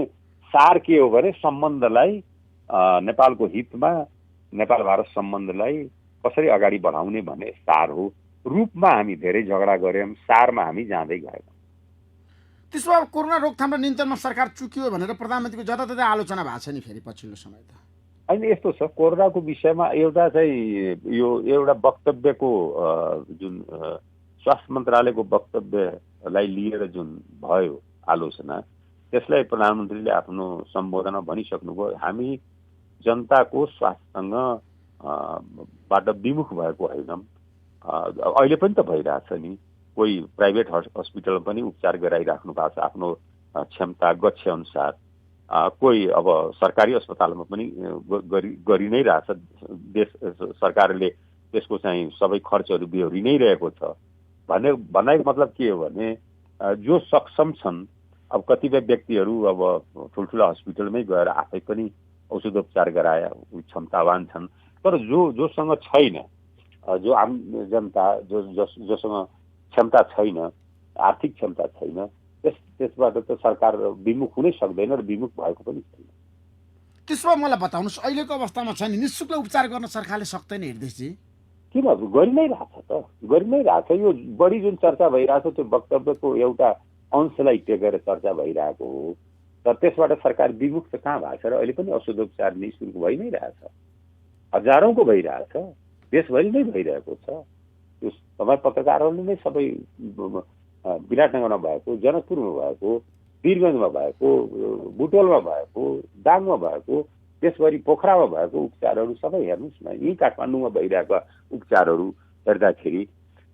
सार के हो भने सम्बन्धलाई नेपालको हितमा नेपाल भारत सम्बन्धलाई कसरी अगाडि बढाउने भन्ने सार हो। रूपमा हामी धेरै झगडा गऱ्यौँ, सारमा हामी जाँदै गयौँ। त्यसो भए कोरोना रोकथाम र नियन्त्रणमा सरकार चुक्यो भनेर प्रधानमन्त्रीको जताततै आलोचना भएको छ नि फेरि पछिल्लो समय त। होइन, यस्तो छ, कोरोनाको विषयमा एउटा चाहिँ यो एउटा वक्तव्यको जुन स्वास्थ्य मन्त्रालयको वक्तव्यलाई लिएर जुन भयो आलोचना, त्यसलाई प्रधानमन्त्रीले आफ्नो सम्बोधनमा भनिसक्नुभयो, हामी जनताको स्वास्थ्यसँग बाट विमुख भएको होइनौँ। अहिले पनि त भइरहेछ नि, कोही प्राइभेट हस्पिटल पनि उपचार गराइराख्नु भएको छ आफ्नो क्षमता गच्छे अनुसार। कोही अब सरकारी अस्पतालमा पनि गरि नै रहेछ। देश सरकारले त्यसको चाहिँ सबै खर्चहरू बेहोरी नै रहेको छ। भन्नाको मतलब के हो भने जो सक्षम छन्, अब कतिपय व्यक्तिहरू अब ठुल्ठुला हस्पिटलमै गएर आफै पनि औषधोपचार गराए क्षमतावान छन्। तर जोसँग छैन, जो आम जनता जोसँग क्षमता छैन, आर्थिक क्षमता छैन, त्यसबाट त सरकार विमुख हुनै सक्दैन र विमुख भएको पनि छैन। त्यसो भए मलाई बताउनुहोस्, अहिलेको अवस्थामा छ नि निःशुल्क उपचार गर्न सरकारले सक्दैन हृदयजी? किन गरि नै रहेछ त, गरि नै रहेछ। यो बढी जुन चर्चा भइरहेको त्यो वक्तव्यको एउटा अंशलाई टेकेर चर्चा भइरहेको हो। र त्यसबाट सरकार विमुख त कहाँ भएको छ र? अहिले पनि औषधोपचार निःशुल्क भइ नै रहेछ, हजारौँको भइरहेछ, देशभरि नै भइरहेको छ। त्यो तपाईँ पत्रकारहरूले नै सबै विराटनगरमा भएको, जनकपुरमा भएको, वीरगञ्जमा भएको, बुटोलमा भएको, दाङमा भएको, त्यसभरि पोखरामा भएको उपचारहरू सबै हेर्नुहोस् न। यहीँ काठमाडौँमा भइरहेका उपचारहरू हेर्दाखेरि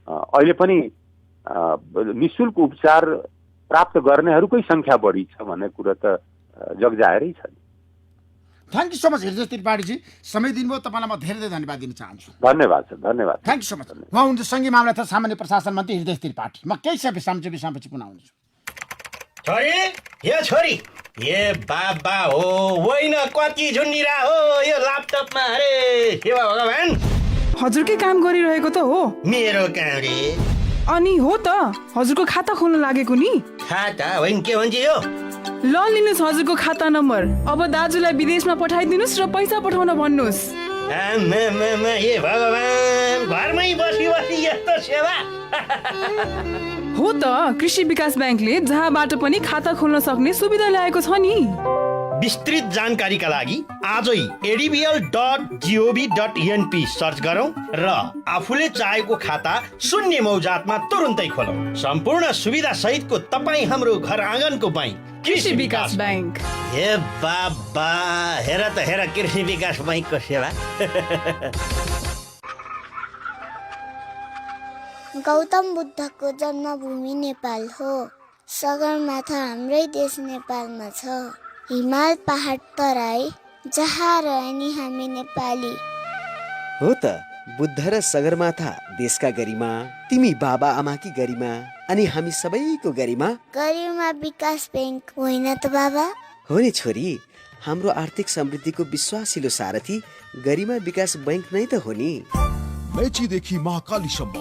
अहिले पनि निःशुल्क उपचार प्राप्त गर्नेहरूकै सङ्ख्या बढी छ भन्ने कुरा त जगजाहेरै छ। थ्याङ्क यू सो मच हृदय त्रिपाठीजी, समय दिनुभयो। तपाईँलाई म धेरै धन्यवाद दिन चाहन्छु। धन्यवाद सर, धन्यवाद। Thank you so much. उहाँ हुनुहुन्छ सङ्घीय मामला तथा सामान्य प्रशासन मन्त्री हृदय त्रिपाठी। म केही विषयपछि पुनः आउनेछु। छोरी, यो छोरी, ये बाबा हो होइन, कति झुन्डिरा हो यो ल्यापटपमा। अरे शिव भगवान्, हजुरकै काम गरिरहेको त हो। मेरो काम रे? अनि हो त, हजुरको खाता खोल्न लागेको नि। खाता होइन, के भन्छ यो? ल लिनुहोस् हजुरको खाता नम्बर। अब दाजुलाई विदेशमा पठाइदिनुहोस् र पैसा पठाउन भन्नुहोस्। हे भगवान्, घरमै बसी यस्तो सेवा। हो त, कृषि विकास ब्याङ्कले जहाँबाट पनि खाता खोल्न सक्ने सुविधा ल्याएको छ नि। विस्तृत जानकारीका लागि आजै adbl.gov.np सर्च गरौँ र आफूले चाहेको खाता शून्य मौजातमा तुरुन्तै खोलौँ। सम्पूर्ण सुविधा सहितको तपाईँ हाम्रो घर आँगनको बैंक कृषि विकास बैंक। हे बाबा, हेर त हेर कृषि विकास बैंकको सेवा। गौतम बुद्धको जन्मभूमि नेपाल हो। सगरमाथा हाम्रै देश नेपालमा छ। हिमाल पहाड तराई जहाँ रहे नि हामी नेपाली हो त। बुद्ध र सगरमाथा देशका गरिमा, तिमी बाबा आमाकी गरिमा, अनि हामी सबैको गरिमा। गरिमा विकास बैंक होइन त बाबा? हो नि छोरी, हाम्रो आर्थिक समृद्धिको विश्वासिलो सारथी गरिमा विकास बैंक नै त हो नि। मेचीदेखि महाकालीसम्म,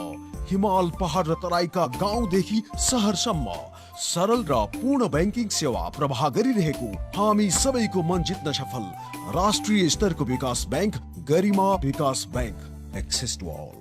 हिमाल पहाड र तराईका गाउँदेखि सहरसम्म सरल र पूर्ण बैंकिङ सेवा प्रवाह गरिरहेको हामी सबैको मन जित्न सफल राष्ट्रिय स्तरको विकास bank Garima Bikas bank. Access to all.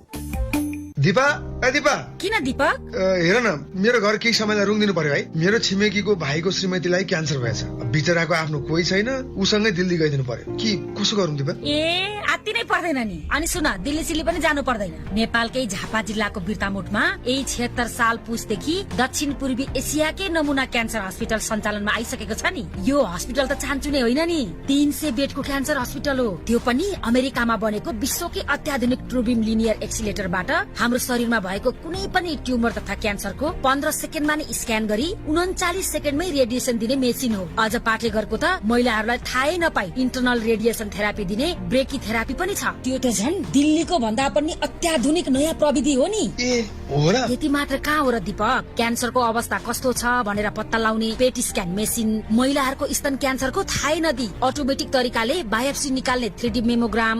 Dipa, ए दिपा। किन दीपक? हेर न, मेरो घर केही समयलाई रुङ्दिनु पर्यो है। मेरो छिमेकीको भाइको श्रीमतीलाई क्यान्सर भएछ। बिचराको आफ्नो कोही छैन, उसँगै दिल्ली गइदिनु पर्यो। के कसो गरौँ दिपा? ए आत्ति नै पर्दैन नि। अनि सुन, दिल्ली सिल्ली पनि जानु पर्दैन। नेपालकै झापा जिल्लाको बिर्तामोटमा यही 76 साल पुसदेखि दक्षिण पूर्वी एसियाकै नमुना क्यान्सर हस्पिटल सञ्चालनमा आइसकेको छ नि। यो हस्पिटल त चान्चु नै होइन नि, 300 बेडको क्यान्सर हस्पिटल हो। त्यो पनि अमेरिकामा बनेको विश्वकै अत्याधुनिक ट्रुबिम लिनियर एक्सिलेटरबाट हाम्रो शरीरमा भएको कुनै पनि ट्युमर तथा क्यान्सरको 15 सेकेन्डमा नै स्क्यान गरी 39 सेकेन्डमै रेडिएसन दिने मेसिन हो। अझ पाठेघरको त महिलाहरूलाई थाहै नपाई इन्टरनल रेडिएसन थेरापी दिने ब्रेकी थेरापी पनि छ। त्यो त झन् दिल्लीको भन्दा पनि अत्याधुनिक नयाँ प्रविधि हो नि। यति मात्र कहाँ हो र दीपक, क्यान्सरको अवस्था कस्तो छ भनेर पत्ता लगाउने पेट स्क्यान मेसिन, महिलाहरूको स्तन क्यान्सरको थाहै नदी अटोमेटिक तरिकाले बायोप्सी निकाल्ने 3D मेमोग्राम,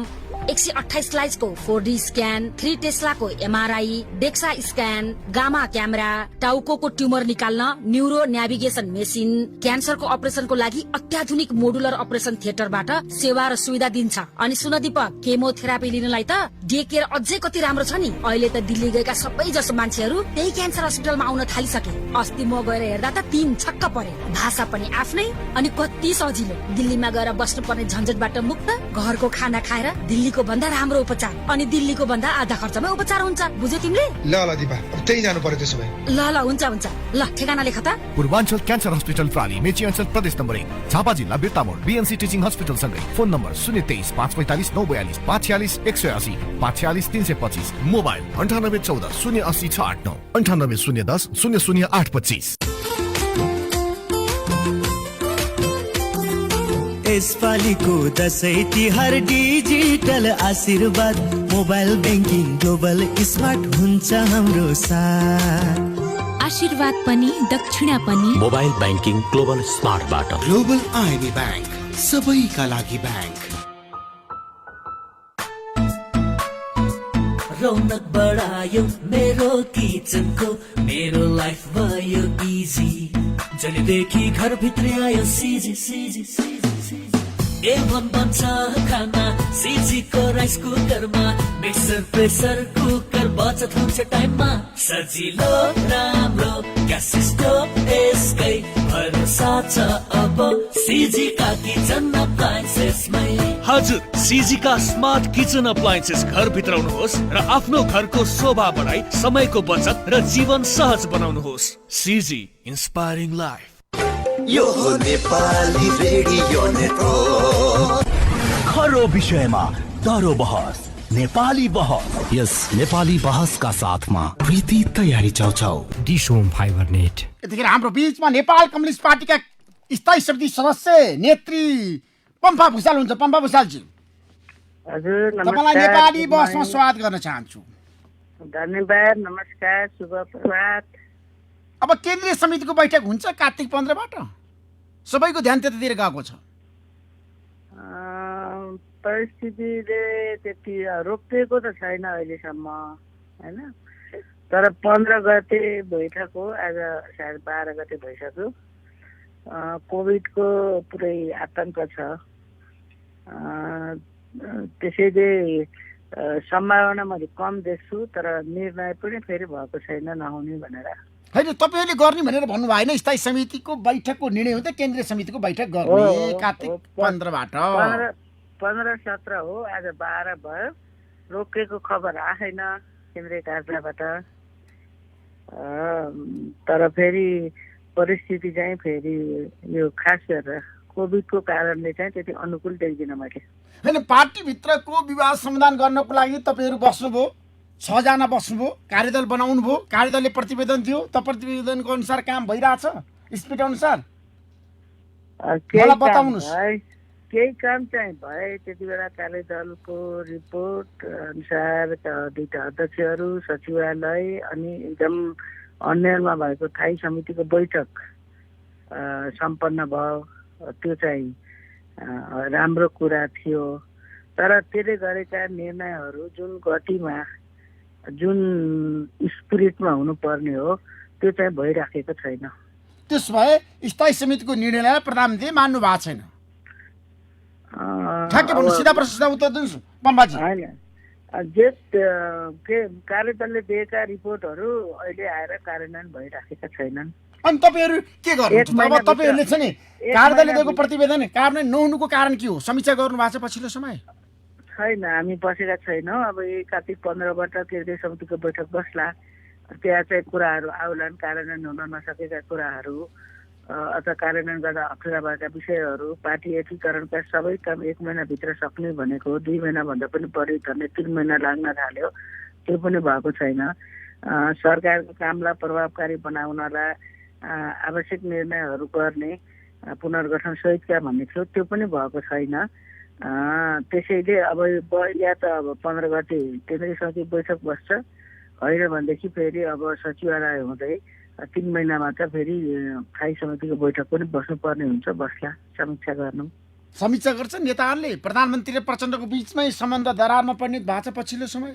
128 स्लाइसको 4D स्क्यान, 3 टेस्लाको MRI, DEXA scan, gamma camera, टाउकोको ट्युमर निकाल्न न्युरो नेभिगेसन मेसिन, क्यान्सरको अपरेसनको लागि अत्याधुनिक मोडुलर अपरेसन थिएटरबाट सेवा र सुविधा दिन्छ। अनि सुन दीपक, केमोथेरापी लिनलाई त डे केयर अझै कति राम्रो छ नि। अहिले त दिल्ली गएका सबै जसो मान्छेहरू त्यही क्यान्सर हस्पिटलमा आउन थालिसके। अस्ति म गएर हेर्दा त 3 छक्क परे। भाषा पनि आफ्नै, अनि कति सजिलो। दिल्लीमा गएर बस्नुपर्ने झन्झटबाट मुक्त, घरको खाना खाएर दिल्लीको भन्दा राम्रो उपचार, अनि दिल्लीको भन्दा आधा खर्चमै उपचार हुन्छ। बुझ्यौ तिमीले? ल ल दिपा, अब त्यही जानु पर्यो त्यसो भए। ल ल हुन्छ हुन्छ। ल ठेगाना लेख त। पूर्वाञ्चल क्यान्सर हस्पिटल प्राली, मेची अञ्चल प्रदेश नम्बर 1, झापा जिल्ला बिर्तामोड, BNC टिचिङ हस्पिटल सँगै। Phone number 023 545 942 546 180 546 325। मोबाइल 9814 080 689 98 010 00825। यसपालिको दसैँ तिहार डिजिटल आशीर्वाद, मोबाइल ब्याङ्किङ ग्लोबल स्मार्ट हुन्छ हाम्रो साथ। आशीर्वाद पनि दक्षिणा पनि मोबाइल ब्याङ्किङ ग्लोबल स्मार्टबाट। ग्लोबल IB ब्याङ्क, सबैका लागि ब्याङ्क। रौनक बढायो मेरो किचनको, मेरो लाइफ भयो इजी। जहिलेदेखि घर भित्र आयो सिजी सिजी सिजी, एभन बन्छ खाना सिजीको राइस कुकरमा। मिक्सर प्रेसर कुकर बचत हुन्छ टाइममा। सजिलो राम्रो ग्यास स्टोभ यसकै भरोसा छ अब सिजीका किचन अप्लायन्सेसमै। हजुर, सिजीका स्मार्ट किचन अप्लायन्सेस घर भित्राउनुहोस् र आफ्नो घरको शोभा बढाई समयको बचत र जीवन सहज बनाउनुहोस्। सिजी, इन्स्पायरिङ लाइफ। यो हो नेपाली रेडियो नेटवर्क। खरो विषयमा दरो बहस, नेपाली बहस। यस नेपाली बहसका साथमा प्रीति तयारी चौचौ। डिसोम फाइबर नेट। यतिखेर हाम्रो बीचमा नेपाल कम्युनिस्ट पार्टीका स्थायी समिति सदस्य नेत्री पम्फा भुसाल हुन्छ। पम्फा भुसालजी, हजुर नमस्कार। तपाईलाई नेपाली बहसमा स्वागत गर्न चाहन्छु। धन्यवाद, नमस्कार, शुभ प्रभात। अब केन्द्रीय समितिको बैठक हुन्छ कार्तिक 15बाट। सबैको ध्यान त्यतातिर गएको छ। परिस्थितिले त्यति रोकिएको त छैन अहिलेसम्म होइन, तर 15 गते बैठक हो, आज सायद 12 गते भइसक्यो। कोभिडको पुरै आतंक छ, त्यसैले सम्भावना मैले कम देख्छु, तर निर्णय पनि फेरि भएको छैन नहुने भनेर। होइन तपाईँहरूले गर्ने भनेर भन्नु भएन स्थायी समितिको बैठकको निर्णय हो त केन्द्रीय समितिको बैठक गर्ने कार्तिक 15बाट 15-17 हो आज 12 भयो रोकेको खबर आएन केन्द्रीय कार्यालयबाट तर फेरि परिस्थिति चाहिँ फेरि यो खास गरेर कोभिडको कारणले चाहिँ त्यति अनुकूल देख्दिनँ मैले होइन पार्टीभित्रको विवाद समाधान गर्नको लागि तपाईँहरू बस्नुभयो 6 जना बस्नुभयो कार्यदल बनाउनु भयो कार्यदलले प्रतिवेदन दियो त प्रतिवेदनको अनुसार काम भइरहेछ स्पिड अनुसार बताउनुहोस् केही काम चाहिँ भए त्यति बेला कार्यदलको रिपोर्ट अनुसार दुईटा अध्यक्षहरू सचिवालय अनि एकदम अन्यमा भएको स्थायी समितिको बैठक सम्पन्न भयो त्यो चाहिँ राम्रो कुरा थियो तर त्यसले गरेका निर्णयहरू जुन गतिमा जुन स्पिरिटमा हुनुपर्ने हो त्यो चाहिँ भइराखेको छैन त्यसो भए स्थायी समितिको निर्णयलाई प्रधानमन्त्रीले मान्नु भएको छैन ठ्याक्कै भन्नु सिधा प्रश्न उत्तर दिनुहोस् पम्बाजी होइन जे के कार्यदलले दिएका रिपोर्टहरू अहिले आएर कार्यान्वयन भइराखेका छैनन् अनि तपाईँहरू के गर्नुहुन्छ अब तपाईँहरूले चाहिँ नि कार्यदलले दिएको प्रतिवेदन कार्यान्वयन नहुनुको कारण के हो समीक्षा गर्नु भएको छ पछिल्लो समय छैन हामी बसेका छैनौँ अब यही कार्तिक 15बाट केन्द्रीय समितिको बैठक बस्ला त्यहाँ चाहिँ कुराहरू आउलान् कार्यान्वयन हुन नसकेका कुराहरू अथवा कार्यान्वयन गर्दा अप्ठ्यारा भएका विषयहरू पार्टी एकीकरणका सबै काम 1 महिनाभित्र सक्ने भनेको 2 महिनाभन्दा पनि बढी झन्डै 3 महिना लाग्न थाल्यो त्यो पनि भएको छैन सरकारको कामलाई प्रभावकारी बनाउनलाई आवश्यक निर्णयहरू गर्ने पुनर्गठन सहितका भन्ने थियो त्यो पनि भएको छैन त्यसैले अब या त अब 15 गते केन्द्रीय समिति बैठक बस्छ होइन भनेदेखि फेरि अब सचिवालय हुँदै 3 महिनामा त फेरि स्थायी समितिको बैठक पनि बस्नुपर्ने हुन्छ बस्ला समीक्षा गर्नु समीक्षा गर्छ नेताहरूले प्रधानमन्त्री र प्रचण्डको बिचमै सम्बन्ध दरारमा पर्ने भएको छ पछिल्लो समय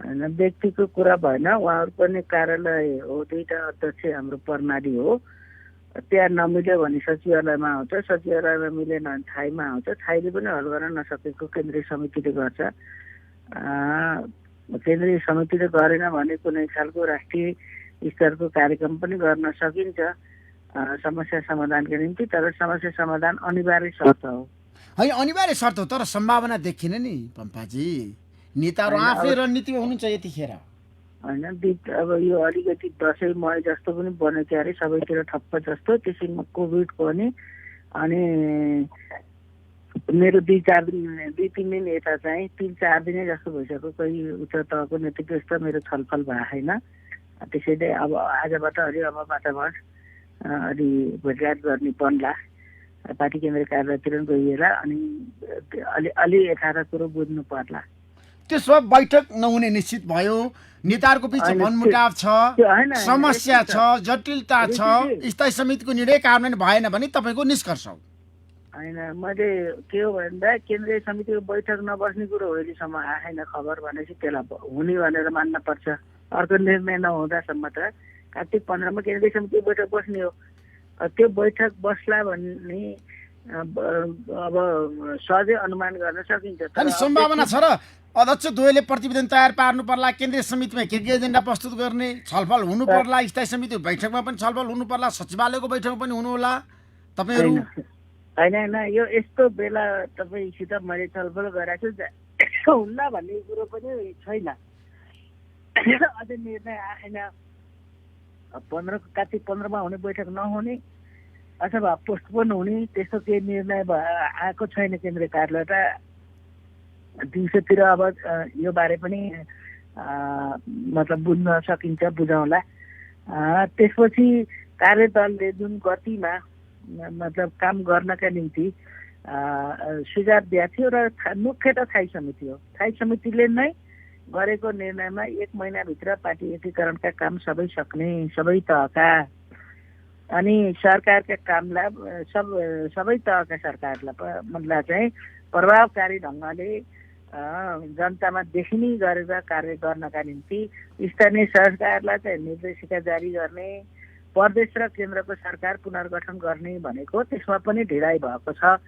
होइन व्यक्तिको कुरा भएन उहाँहरू पनि कार्यालय हो दुईटा अध्यक्ष हाम्रो प्रणाली हो त्यहाँ नमिल्यो भने सचिवालयमा आउँछ सचिवालयमा मिलेन भने थाईमा आउँछ थाईले पनि हल गर्न नसकेको केन्द्रीय समितिले गर्छ केन्द्रीय समितिले गरेन भने कुनै खालको राष्ट्रिय स्तरको कार्यक्रम पनि गर्न सकिन्छ समस्या समाधानका निम्ति तर समस्या समाधान अनिवार्य शर्त हो है अनिवार्य शर्त हो तर सम्भावना देखिन नि पम्पाजी नेताहरू आफै रणनीतिमा हुनुहुन्छ यतिखेर होइन अब यो अलिकति दसैँ मई जस्तो पनि बनेको अरे सबैतिर ठप्प जस्तो त्यसैमा कोभिडको पनि अनि मेरो 2-3 दिन यता चाहिँ 3-4 दिनै जस्तो भइसक्यो कोही उच्च तहको नेतृत्वस्त मेरो छलफल भएको छैन त्यसैले अब आजबाट अलि अब वातावरण अलि भेटघाट गर्ने बन्ला पार्टी केन्द्रीय कार्यालयतिर गइएला अनि अलि यथार्थ कुरो बुझ्नु पर्ला त्यसो बैठक नहुने निश्चित भयो नेताहरूको बीच मनमुटाव छ समस्या छ जटिलता छ स्थायी समितिको निर्णय कार्यान्वयन भएन भने तपाईँको निष्कर्ष हो होइन मैले के हो भन्दा केन्द्रीय समितिको बैठक नबस्ने कुरो अहिलेसम्म आएन खबर भनेपछि त्यसलाई हुने भनेर मान्न पर्छ अर्को निर्णय नहुँदासम्म त कार्तिक 15मा केन्द्रीय समितिको बैठक बस्ने हो त्यो बैठक बस्ला भन्ने अब सहजै अनुमान गर्न सकिन्छ अनि सम्भावना छ र अध्यक्ष द्वयले प्रतिवेदन तयार पार्नु पर्ला केन्द्रीय समितिमा के एजेन्डा प्रस्तुत गर्ने छलफल हुनु पर्ला स्थायी समितिको बैठकमा पनि छलफल हुनु पर्ला सचिवालयको बैठकमा पनि हुनु होला तपाईहरु होइन यो यस्तो बेला तपाईसित मैले छलफल गरेको छु हुन्न भन्ने कुरो पनि छैन अझै निर्णय आएन 15 कार्तिक 15मा हुने बैठक नहुने अथवा पोस्टपोन हुने त्यस्तो केही निर्णय आएको छैन केन्द्रीय कार्यालयबाट दिउँसोतिर अब यो बारे पनि मतलब बुझ्न सकिन्छ बुझाउला त्यसपछि कार्यदलले जुन गतिमा मतलब काम गर्नका निम्ति सुझाव दिएको थियो र मुख्य त स्थायी समिति हो स्थायी समितिले नै गरेको निर्णयमा 1 महिनाभित्र पार्टी एकीकरणका काम सबै सक्ने सबै तहका अनि सरकारका कामलाई सबै तहका सरकारलाई चाहिँ प्रभावकारी ढङ्गले जनतामा देखिने गरेर कार्य गर्नका निम्ति स्थानीय सरकारलाई चाहिँ निर्देशिका जारी गर्ने प्रदेश र केन्द्रको सरकार पुनर्गठन गर्ने भनेको त्यसमा पनि ढिलाइ भएको छ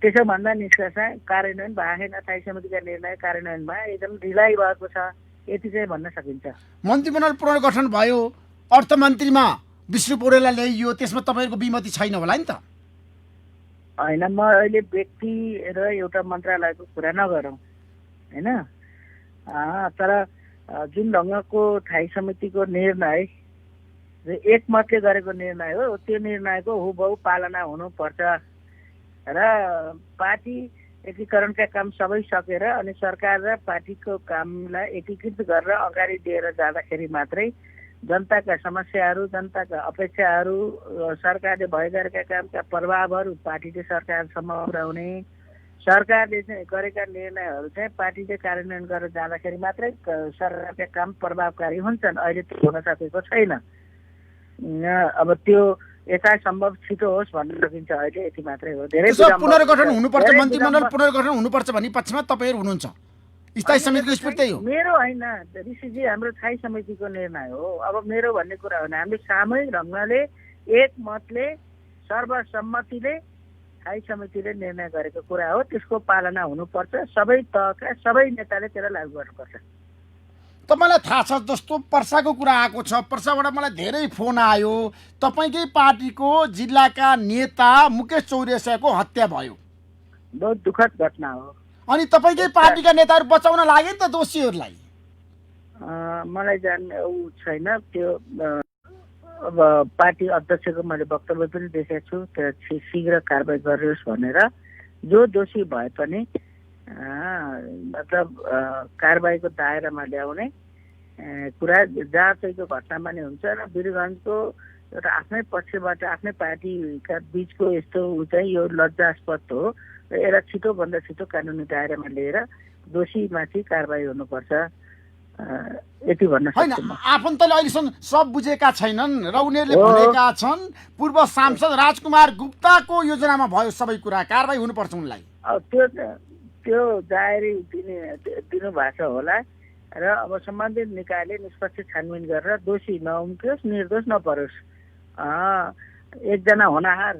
त्यसो भन्दा निष्कर्ष कार्यान्वयन भएन स्थायी समितिका निर्णय कार्यान्वयनमा एकदम ढिलाइ भएको छ यति चाहिँ भन्न सकिन्छ। मन्त्रीमण्डल पुनर्गठन भयो, अर्थमन्त्रीमा विष्णु पौडेललाई ल्याइयो, त्यसमा तपाईँहरूको विमति छैन होला नि त? होइन, म अहिले व्यक्ति र एउटा मन्त्रालयको कुरा नगरौँ होइन, तर जुन ढङ्गको स्थायी समितिको निर्णय एकमतले गरेको निर्णय हो, त्यो निर्णयको हुबहु पालना हुनुपर्छ र पार्टी एकीकरणका काम सबै सकेर अनि सरकार र पार्टीको कामलाई एकीकृत गरेर अगाडि लिएर जाँदाखेरि मात्रै जनताका समस्याहरू, जनताका अपेक्षाहरू, सरकारले भइरहेका कामका प्रभावहरू पार्टीले सरकारसम्म पुर्याउने, सरकारले चाहिँ गरेका निर्णयहरू चाहिँ पार्टीले कार्यान्वयन गरेर जाँदाखेरि मात्रै सरकारका काम प्रभावकारी हुन्छन्। अहिले त्यो हुन सकेको छैन। अब त्यो यथासम्भव छिटो होस् भन्न सकिन्छ। अहिले यति मात्रै हो। धेरै पुनर्गठन हुनुपर्छ, मन्त्रीमण्डल पुनर्गठन हुनुपर्छ भन्ने पक्षमा तपाईँहरू हुनुहुन्छ? स्थायी समितिको स्पिरिट त्यही हो? मेरो होइन ऋषिजी, हाम्रो स्थायी समितिको निर्णय हो। अब मेरो भन्ने कुरा हो भने हामीले सामूहिक ढङ्गले एकमतले सर्वसम्मतिले स्थायी समितिले निर्णय गरेको कुरा हो, त्यसको पालना हुनुपर्छ। सबै तहका सबै नेताले त्यसलाई लागू गर्नुपर्छ। तपाईँलाई थाहा छ जस्तो पर्साको कुरा आएको छ, पर्साबाट मलाई धेरै फोन आयो, तपाईँकै पार्टीको जिल्लाका नेता मुकेश चौरसियाको हत्या भयो। बहुत दुःखद घटना हो। अनि तपाईँकै पार्टीका नेताहरू बचाउन लागे नि त दोषीहरूलाई? मलाई जान्ने छैन त्यो। अब पार्टी अध्यक्षको मैले वक्तव्य पनि देखेको छु, त्यो शीघ्र कारबाही गरियोस् भनेर। जो दोषी भए पनि मतलब कारबाहीको दायरामा ल्याउने कुरा जाँचैको घटनामा नै हुन्छ र वीरगञ्जको एउटा आफ्नै पक्षबाट आफ्नै पार्टीका बिचको यस्तो चाहिँ यो लज्जास्पद हो र यसलाई छिटोभन्दा छिटो कानुनी दायरामा लिएर दोषीमाथि कारबाही हुनुपर्छ, यति भन्न सक्छु। होइन, आफन्तले अहिलेसम्म सब बुझेका छैनन् र उनीहरूले भनेका छन् पूर्व सांसद राजकुमार गुप्ताको योजनामा भयो सबै कुरा, कारबाही हुनुपर्छ उनलाई। त्यो जाहेरी दिनुभएको छ होला र अब सम्बन्धित निकायले निष्पक्ष छानबिन गरेर दोषी नउम्कियोस्, निर्दोष नपरोस्। एकजना होनाहार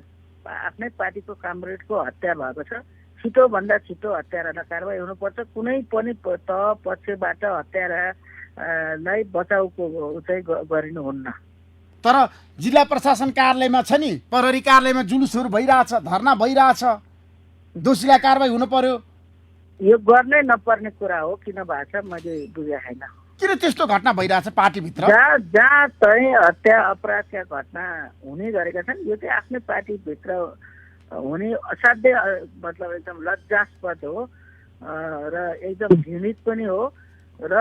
आफ्नै पार्टीको कामरेडको हत्या भएको छ, छिटोभन्दा छिटो हत्यारालाई कारबाही हुनुपर्छ। कुनै पनि तह पक्षबाट हत्यारालाई बचाउको चाहिँ गरिनुहुन्न। तर जिल्ला प्रशासन कार्यालयमा छ नि, प्रहरी कार्यालयमा जुलुसहरू भइरहेछ, धरना भइरहेछ, दोषीलाई कारबाही हुनु पर्यो। यो गर्नै नपर्ने कुरा हो, किन भएको छ मैले बुझेको छैन। किन त्यस्तो घटना भइरहेछ पार्टीभित्र? जहाँ चाहिँ हत्या अपराधका घटना हुने गरेका छन्, यो चाहिँ आफ्नै पार्टीभित्र हुने असाध्यै मतलब एकदम लज्जास्पद हो र एकदम घृणित पनि हो। र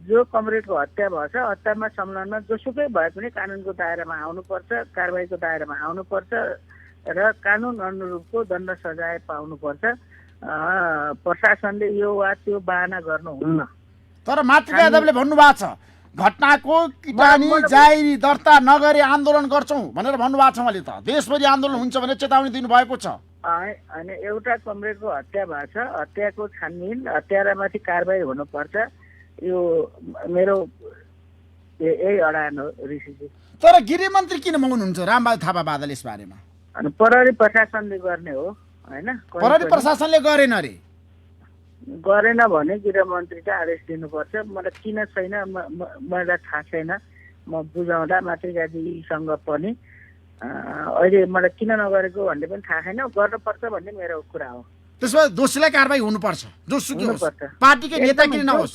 जो कमरेडको हत्या भएछ, हत्यामा संलग्न जोसुकै भए पनि कानुनको दायरामा आउनुपर्छ, कारबाहीको दायरामा आउनुपर्छ र कानुन अनुरूपको दण्ड सजाय पाउनुपर्छ। प्रशासनले यो वा त्यो बहाना गर्नुहुन्न। तर मातृका यादवले भन्नुभएको छ घटनाको किटानी जाहेरी दर्ता नगरी आन्दोलन गर्छौं भनेर भन्नुभएको छ। मैले त देशभरि आन्दोलन हुन्छ भनेर चेतावनी दिनुभएको छ। अनि एउटा कमरेडको हत्या भएको छ, हत्याको छानबिन, हत्यारामाथि कारबाही हुनुपर्छ, यो मेरो यही अडान हो ऋषिजी। तर गृहमन्त्री किन मौन हुन्छ रामबहादुर थापा बादल यस बारेमा? अनि प्रहरी प्रशासनले गर्ने हो हैन? प्रहरी प्रशासनले गरेन रे, गरेन भने गृहमन्त्री चाहिँ आदेश दिनुपर्छ। मलाई किन छैन मलाई थाहा छैन, म बुझाउँदा मातृकाजीसँग पनि अहिले मलाई किन नगरेको भन्ने पनि थाहा छैन। गर्नुपर्छ भन्ने मेरो कुरा हो। त्यसो भए दोषीलाई कारबाही हुनुपर्छ, जोसुकै होस्, पार्टीकै नेता किन नहोस्,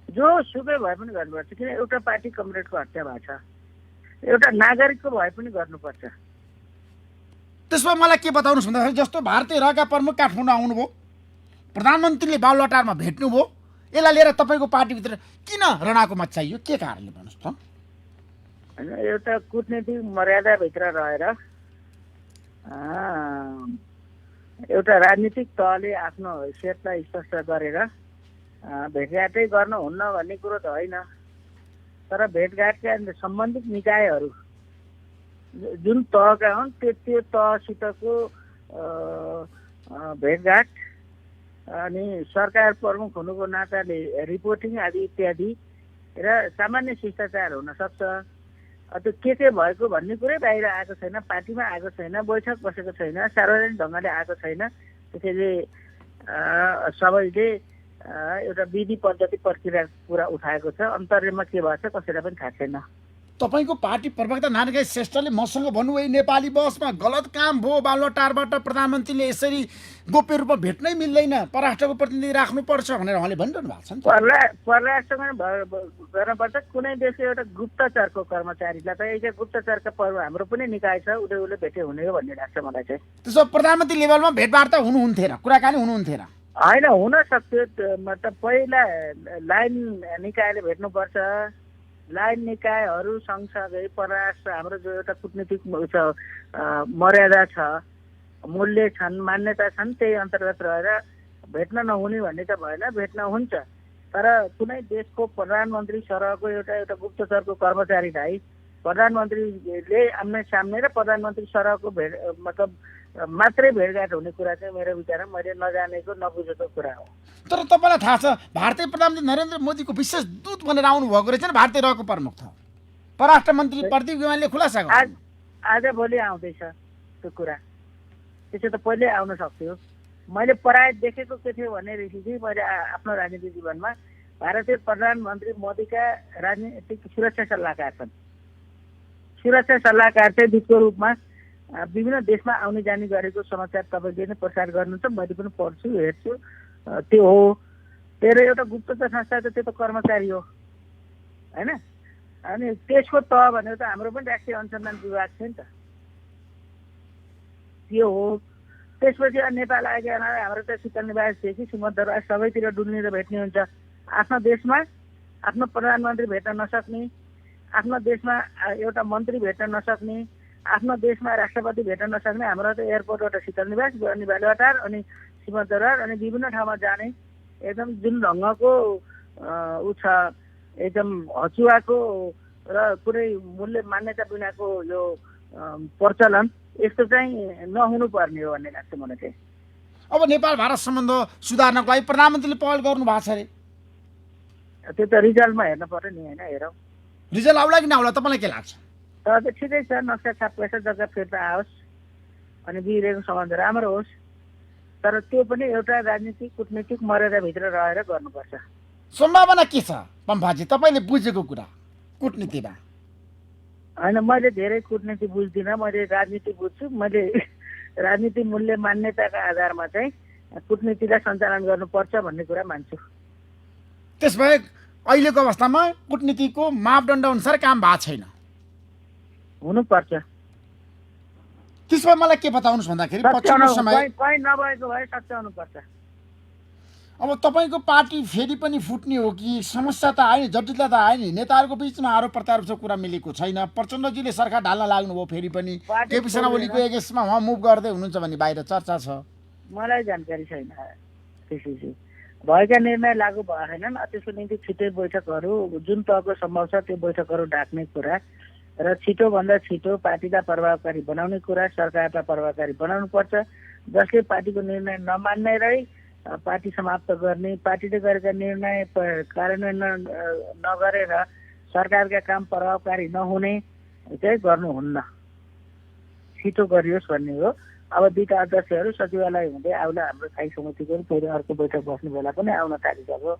जो सुकै भए पनि गर्नुपर्छ। किन एउटा पार्टी कमरेडको हत्या भएको छ, एउटा नागरिकको भए पनि गर्नुपर्छ। त्यसमा मलाई के बताउनुहोस् भन्दाखेरि जस्तो भारतीय रहका प्रमुख काठमाडौँ आउनुभयो, प्रधानमन्त्रीले बालुवाटारमा भेट्नुभयो, यसलाई लिएर तपाईँको पार्टीभित्र किन रणाको मत चाहियो, के कारणले भन्नुहोस् त? होइन, एउटा कूटनीतिक मर्यादाभित्र रहेर एउटा राजनीतिक तहले आफ्नो हैसियतलाई स्पष्ट गरेर भेटघाटै गर्नुहुन्न भन्ने कुरो त होइन। तर भेटघाटका सम्बन्धित निकायहरू जुन तहका हुन् त्यो तहसितको भेटघाट अनि सरकार प्रमुख हुनुको नाताले रिपोर्टिङ आदि इत्यादि र सामान्य शिष्टाचार हुन सक्छ। त्यो के भएको भन्ने कुरै बाहिर आएको छैन, पार्टीमा आएको छैन, बैठक बसेको छैन, सार्वजनिक ढङ्गले आएको छैन। त्यसैले सबैले एउटा विधि पद्धति प्रक्रिया कुरा उठाएको छ। अन्तर्यमा के भएछ कसैलाई पनि थाहा छैन। तपाईँको पार्टी प्रवक्ता नारायण श्रेष्ठले मसँग भन्नुभयो नेपाली बसमा गलत काम भयो, बालुवाटारबाट प्रधानमन्त्रीले यसरी गोप्य रूपमा भेट्नै मिल्दैन, परराष्ट्रको प्रतिनिधि राख्नुपर्छ भनेर उहाँले भनिरहनु भएको छ नि। परराष्ट्रमा गर्नुपर्छ। कुनै देशको एउटा गुप्तचरको कर्मचारीलाई त एउटा गुप्तचरका पर्व हाम्रो पनि निकाय छ, उसले भेटे हुने हो भन्ने लाग्छ मलाई चाहिँ। त्यसो प्रधानमन्त्री लेभलमा भेटवार्ता हुनुहुन्थेन, कुराकानी हुनुहुन्थेन? होइन, हुन सक्थ्यो। मतलब पहिला लाइन निकायले भेट्नुपर्छ। लाइन निकायहरू सँगसँगै परराष्ट्र हाम्रो जो एउटा कुटनीतिक मर्यादा छ, मूल्य छन्, मान्यता छन्, त्यही अन्तर्गत रहेर भेट्न नहुने भन्ने त भएन, भेट्न हुन्छ। तर कुनै देशको प्रधानमन्त्री सरहको एउटा गुप्तचरको कर्मचारीलाई प्रधानमन्त्रीले आम्ने सामने र प्रधानमन्त्री सरहको मतलब मात्रै भेटघाट हुने कुरा चाहिँ मेरो विचारमा मैले नजानेको नबुझेको कुरा हो। तर तपाईँलाई थाहा छ भारतीय प्रधानमन्त्री नरेन्द्र मोदीको विशेष दूत भनेर आउनु भएको रहेछ नि, भारतीय रहको प्रमुख थ परराष्ट्र मन्त्री प्रदीप गेवालीले खुलासा गर्नु। आज भोलि आउँदैछ त्यो कुरा। त्यसो त पहिले आउन सक्थ्यो। मैले पराय देखेको के थियो भनेदेखि मैले आफ्नो राजनीतिक जीवनमा भारतीय प्रधानमन्त्री मोदीका राजनीतिक सुरक्षा सल्लाहकार छन्। सुरक्षा सल्लाहकार चाहिँ दूतको रूपमा विभिन्न देशमा आउने जाने गरेको समाचार तपाईँले नै प्रसार गर्नुहुन्छ, मैले पनि पढ्छु, हेर्छु। त्यो हो तेरो एउटा गुप्तचर संस्था त त्यो त कर्मचारी हो होइन। अनि त्यसको तह भनेको त हाम्रो पनि राष्ट्रिय अनुसन्धान विभाग थियो नि त, त्यो हो। त्यसपछि नेपाल आएका हाम्रो त शीतल निवास थियो कि सुमदरबार सबैतिर डुल्ने र भेट्ने हुन्छ। आफ्नो देशमा आफ्नो प्रधानमन्त्री भेट्न नसक्ने, आफ्नो देशमा एउटा मन्त्री भेट्न नसक्ने, आफ्नो देशमा राष्ट्रपति भेट्न नसक्ने, हाम्रो त एयरपोर्टबाट शीतल निवास, अनि बालुवाटार, अनि सिमदरबार, अनि विभिन्न ठाउँमा जाने एकदम जुन ढङ्गको ऊ छ, एकदम हचुवाको र कुनै मूल्य मान्यता बिनाको यो प्रचलन, यस्तो चाहिँ नहुनु पर्ने हो भन्ने लाग्छ मलाई चाहिँ। अब नेपाल भारत सम्बन्ध सुधार्नको लागि प्रधानमन्त्रीले पहल गर्नु भएको छ अरे, त्यो त रिजल्टमा हेर्नु पर्यो नि होइन। हेरौँ रिजल्ट आउला कि नआउला, तपाईँलाई के लाग्छ? तर त ठिकै छ, नक्सा छाप पैसा जग्गा फिर्ता आओस् अनि बिग्रेको सम्बन्ध राम्रो होस्। तर त्यो पनि एउटा राजनीतिक कुटनीतिक मर्यादाभित्र रहेर गर्नुपर्छ। सम्भावना के छ पम्फाजी तपाईँले बुझेको कुरा कुटनीतिमा? होइन, मैले धेरै कुटनीति बुझ्दिनँ, मैले राजनीति बुझ्छु। मैले राजनीति मूल्य मान्यताका आधारमा चाहिँ कुटनीतिलाई सञ्चालन गर्नुपर्छ भन्ने कुरा मान्छु। त्यसबाहेक अहिलेको अवस्थामा कुटनीतिको मापदण्ड अनुसार काम भएको छैन, हुनुपर्छ। त्यसमा मलाई के बताउनुहोस् भन्दाखेरि पछिल्लो समय कहीँ नभएको भए सच्याउनुपर्छ। अब तपाईँको पार्टी फेरि पनि फुट्ने हो कि? समस्या त आयो नि, जटिलता त आयो नि, नेताहरूको बिचमा आरोप प्रत्यारोपको कुरा मिलेको छैन। प्रचण्डजीले सरकार ढाल्न लाग्नुभयो, फेरि पनि केपी शर्मा ओलीको एगेन्स्टमा उहाँ मुभ गर्दै हुनुहुन्छ भन्ने बाहिर चर्चा छ। मलाई जानकारी छैन त्यसपछि। भएका निर्णय लागू भएनन्, त्यसको निम्ति छिटै बैठकहरू जुन तहको सम्भव छ त्यो बैठकहरू डाक्ने कुरा र छिटोभन्दा छिटो पार्टीलाई प्रभावकारी बनाउने कुरा, सरकारलाई प्रभावकारी बनाउनु पर्छ। जसले पार्टीको निर्णय नमान्ने रही पार्टी समाप्त गर्ने, पार्टीले गरेका निर्णय कार्यान्वयन नगरेर सरकारका काम प्रभावकारी नहुने चाहिँ गर्नुहुन्न। छिटो गरियोस् भन्ने हो। अब दुईटा अध्यक्षहरू सचिवालय हुँदै आउला, हाम्रो स्थायी समितिको फेरि अर्को बैठक बस्ने बेला पनि आउन थालिसक्यो।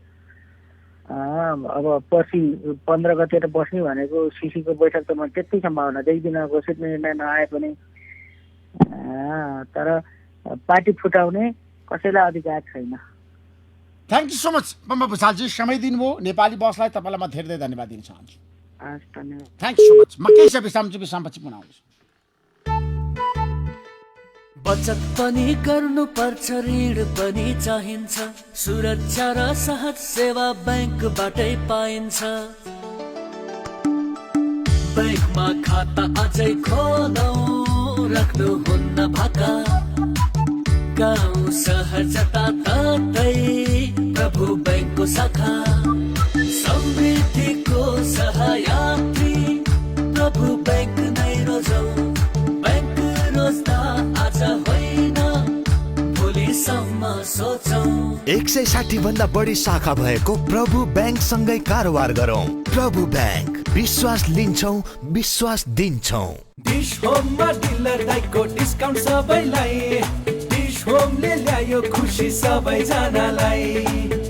अब पर्सि 15 गते बस्ने भनेको सिसीको बैठक त म त्यति सम्भावना देख्दिनँ, घोषित निर्णय नआए पनि। तर पार्टी फुटाउने कसैलाई अधिकार छैन। Thank you so much Pampa भुषालजी, समय दिनुभयो नेपाली बसलाई। तपाईँलाई म धेरै धन्यवाद दिन चाहन्छु। हस्, धन्यवाद। Thank you so much. म केही विश्रामपछि पुनः आउँछु। बचत पनि गर्नुपर्छ, ऋण पनि चाहिन्छ, सुरक्षा र सहज सेवा बैंकबाटै पाइन्छ। बैंकमा खाता अझै खोलौँ, राख्नुहुन्न भाका, गाउँ सहर जताततै प्रभु बैंकको शाखा, समृद्धिको सहयात्री प्रभु बैंक नै रोजौँ। बैंक रोज्दा आज होइन भोलिसम्म सोचौँ। 160 भन्दा बढी शाखा भएको प्रभु बैंक सँगै कारोबार गरौँ। प्रभु बैंक, विश्वास लिन्छौँ, विश्वास दिन्छौँ। डिश होममा डिलर दाइको डिस्काउन्ट सबैलाई। डिश होमले ल्यायो खुसी सबैजनालाई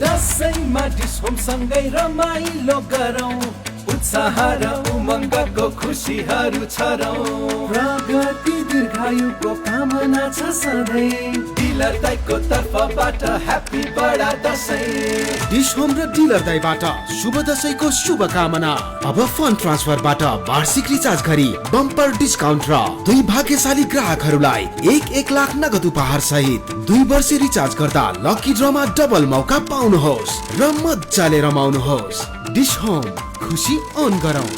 दसैँमा डिस होम सँगै रमाइलो गरौँ उत्साह र उमङ्गको खुसीहरू छरौँ प्रगति दीर्घायुको कामना छ सधैँ डिलर दाइको तर्फबाट ह्याप्पी बडा दसैँ डिस होम र डिलर दाइबाट शुभ दशैंको शुभकामना। अब फन्ड ट्रान्सफरबाट वार्षिक रिचार्ज गरी बम्पर डिस्काउन्ट र 2 भाग्यशाली ग्राहकहरूलाई 1 लाख नगद उपहार सहित 2 वर्ष रिचार्ज गर्दा लकी ड्रमा डबल मौका पाउनुहोस् र मजाले रमाउनुहोस्। डिस होम खुसी अन गरौँ।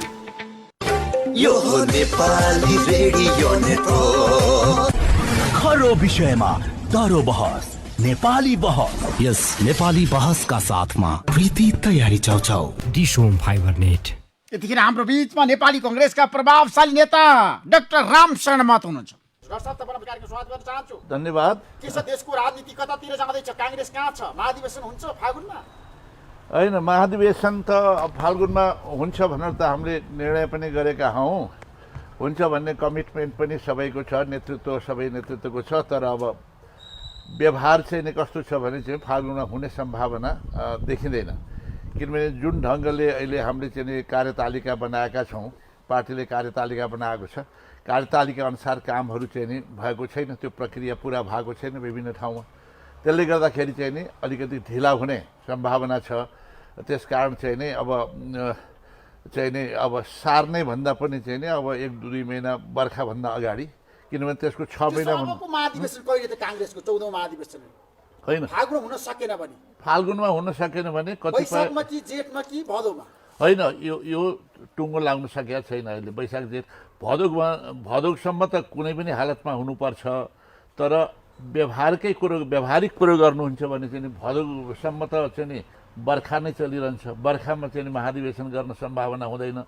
यो हो नेपाली रेडियो नेटवर्क। खरो विषयमा दरो बहस नेपाली बहस। यस नेपाली बहसका साथमा प्रीति तयारी चाउचाउ। डिसोम fibre Net. यतिखेर हाम्रो बीचमा नेपाली कांग्रेसका प्रभावशाली नेता डाक्टर रामशरण महतो हुनुहुन्छ। धन्यवाद। के छ देशको राजनीति कतातिर जाँदैछ? कांग्रेस कहाँ छ? महाधिवेशन हुन्छ फागुनमा? होइन, महाधिवेशन त फाल्गुनमा हुन्छ भनेर त हामीले निर्णय पनि गरेका हौँ। हुन्छ भन्ने कमिटमेन्ट पनि सबैको छ, सबै नेतृत्वको छ। तर अब व्यवहार चाहिँ कस्तो छ भने चाहिँ फाल्गुनमा हुने सम्भावना देखिँदैन। किनभने जुन ढङ्गले अहिले हामीले चाहिँ कार्यतालिका बनाएका छौँ, पार्टीले कार्यतालिका बनाएको छ, कार्यतालिका अनुसार कामहरू चाहिँ नि भएको छैन, त्यो प्रक्रिया पुरा भएको छैन विभिन्न ठाउँमा। त्यसले गर्दाखेरि चाहिँ नि अलिकति ढिला हुने सम्भावना छ। त्यसकारण चाहिँ नि अब सार्ने भन्दा पनि चाहिँ नि अब 1-2 महिना बर्खाभन्दा अगाडि, किनभने त्यसको 6 महिना महाधिवेशन कहिले त कांग्रेसको 14औं महाधिवेशन होइन, फागुनमा हुन सकेन भने फाल्गुनमा हुन सकेन भने कतिपय वैशाखमा कि जेठमा कि भदौमा होइन, यो टुङ्गो लाग्न सकेको छैन अहिले। वैशाख जेठ भदौसम्म त कुनै पनि हालतमा हुनुपर्छ। तर व्यावहारिक कुरो गर्नुहुन्छ भने चाहिँ भदौसम्म त चाहिँ नि बर्खा नै चलिरहन्छ। बर्खामा चाहिँ महाधिवेशन गर्न सम्भावना हुँदैन।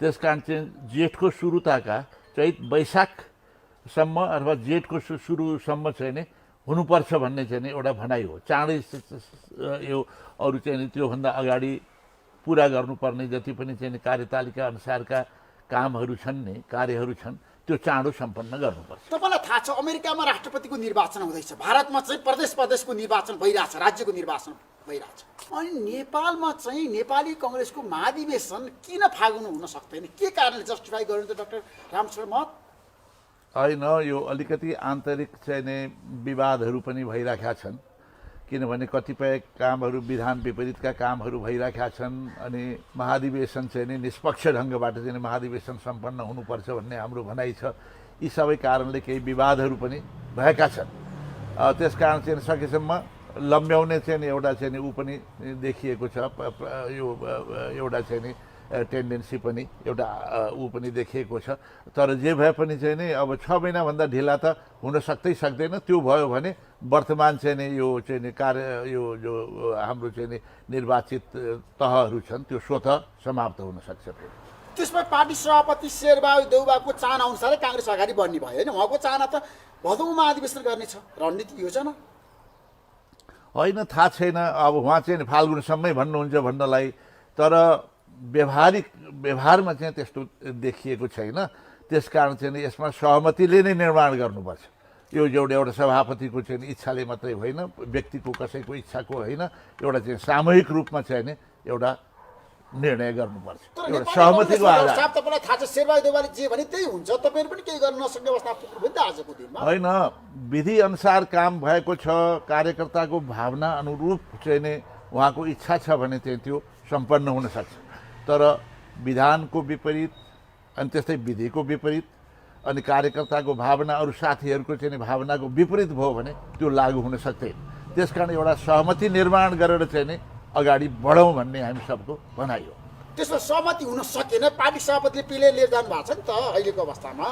त्यसकारण चाहिँ जेठको सुरुताका चैत वैशाखसम्म अथवा जेठको सुरुसम्म चाहिँ नि हुनुपर्छ भन्ने चाहिँ नि एउटा भनाइ हो। चाँडै यो अरू चाहिँ नि त्योभन्दा अगाडि पुरा गर्नुपर्ने जति पनि चाहिँ कार्यतालिका अनुसारका कामहरू छन् नि, कार्यहरू छन्, त्यो चाँडो सम्पन्न गर्नुपर्छ। तपाईलाई थाहा छ अमेरिकामा राष्ट्रपतिको निर्वाचन हुँदैछ, भारतमा चाहिँ प्रदेशको निर्वाचन भइरहेछ, राज्यको निर्वाचन भइरहेछ। अनि नेपालमा चाहिँ नेपाली कांग्रेसको महाधिवेशन किन फागुन हुन सक्दैन? के कारणले जस्टिफाई गर्नु त डाक्टर रामशरण महत? होइन, यो अलिकति आन्तरिक चाहिँ नि विवादहरू पनि भइरहेका छन्। किनभने कतिपय कामहरू विधान विपरीतका कामहरू भइरहेका छन्। अनि महाधिवेशन चाहिँ नि निष्पक्ष ढङ्गबाट चाहिँ महाधिवेशन सम्पन्न हुनुपर्छ भन्ने हाम्रो भनाइ छ। यी सबै कारणले केही विवादहरू पनि भएका छन्। त्यसकारण चाहिँ सकेसम्म लम्ब्याउने चाहिँ एउटा चाहिँ ऊ पनि देखिएको छ। यो एउटा चाहिँ नि टेन्डेन्सी पनि एउटा ऊ पनि देखिएको छ। तर जे भए पनि चाहिँ नि अब 6 महिनाभन्दा ढिला त हुन सक्दैन। त्यो भयो भने वर्तमान चाहिँ नि यो चाहिँ नि यो जो हाम्रो चाहिँ नि निर्वाचित तहहरू छन् त्यो स्वतः समाप्त हुन सक्छ। त्यसमा पार्टी सभापति शेरबहादुर देउवाको चाहना अनुसारै कांग्रेस अगाडि बढ्ने भयो होइन? उहाँको चाहना त भदौमा अधिवेशन गर्ने छ, रणनीति योजना होइन, थाहा छैन। अब उहाँ चाहिँ फाल्गुनसम्मै भन्नुहुन्छ भन्नलाई, तर व्यवहारमा चाहिँ त्यस्तो देखिएको छैन। त्यसकारण चाहिँ यसमा सहमतिले नै निर्माण गर्नुपर्छ। यो एउटा सभापतिको चाहिँ इच्छाले मात्रै होइन, व्यक्तिको कसैको इच्छाको होइन, एउटा चाहिँ सामूहिक रूपमा चाहिँ नि एउटा निर्णय गर्नुपर्छ। एउटा सहमतिको आधार। तपाईलाई थाहा छ शेरबहादुर देउवाले जे भने त्यही हुन्छ, तपाईहरु पनि केही गर्न नसक्ने अवस्था पुग्नु भयो नि त आजको दिनमा? होइन, विधि अनुसार काम भएको छ, कार्यकर्ताको भावना अनुरूप चाहिँ नि उहाँको इच्छा छ भने चाहिँ त्यो सम्पन्न हुन सक्छ। तर विधानको विपरीत अनि त्यस्तै विधिको विपरीत अनि कार्यकर्ताको भावना अरू साथीहरूको चाहिँ भावनाको विपरीत भयो भने त्यो लागू हुन सक्दैन। त्यसकारण एउटा सहमति निर्माण गरेर चाहिँ नि अगाडि बढौँ भन्ने हामी सबको भनाइ हो। त्यसमा सहमति हुन सकेन, पार्टी सभापतिले पिले लिएर जानु भएको छ नि त अहिलेको अवस्थामा।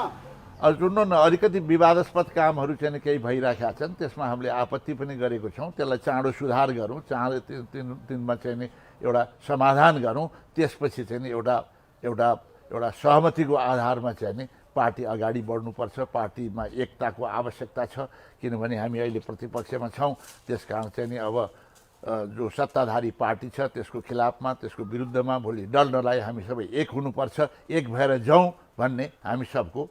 सुन्नु न, अलिकति विवादास्पद कामहरू चाहिँ केही भइरहेका छन्, त्यसमा हामीले आपत्ति पनि गरेको छौँ। त्यसलाई चाँडो सुधार गरौँ, चाँडो तिनमा चाहिँ नि एउटा समाधान गरौँ। त्यसपछि चाहिँ नि एउटा सहमतिको आधारमा चाहिँ नि पार्टी अगाडि बढ्नुपर्छ। पार्टीमा एकताको आवश्यकता छ, किनभने हामी अहिले प्रतिपक्षमा छौँ। त्यसकारण चाहिँ नि अब जो सत्ताधारी पार्टी छ त्यसको खिलाफमा, त्यसको विरुद्धमा भोलि डल्नलाई हामी सबै एक हुनुपर्छ, एक भएर जाउँ भन्ने हामी सबको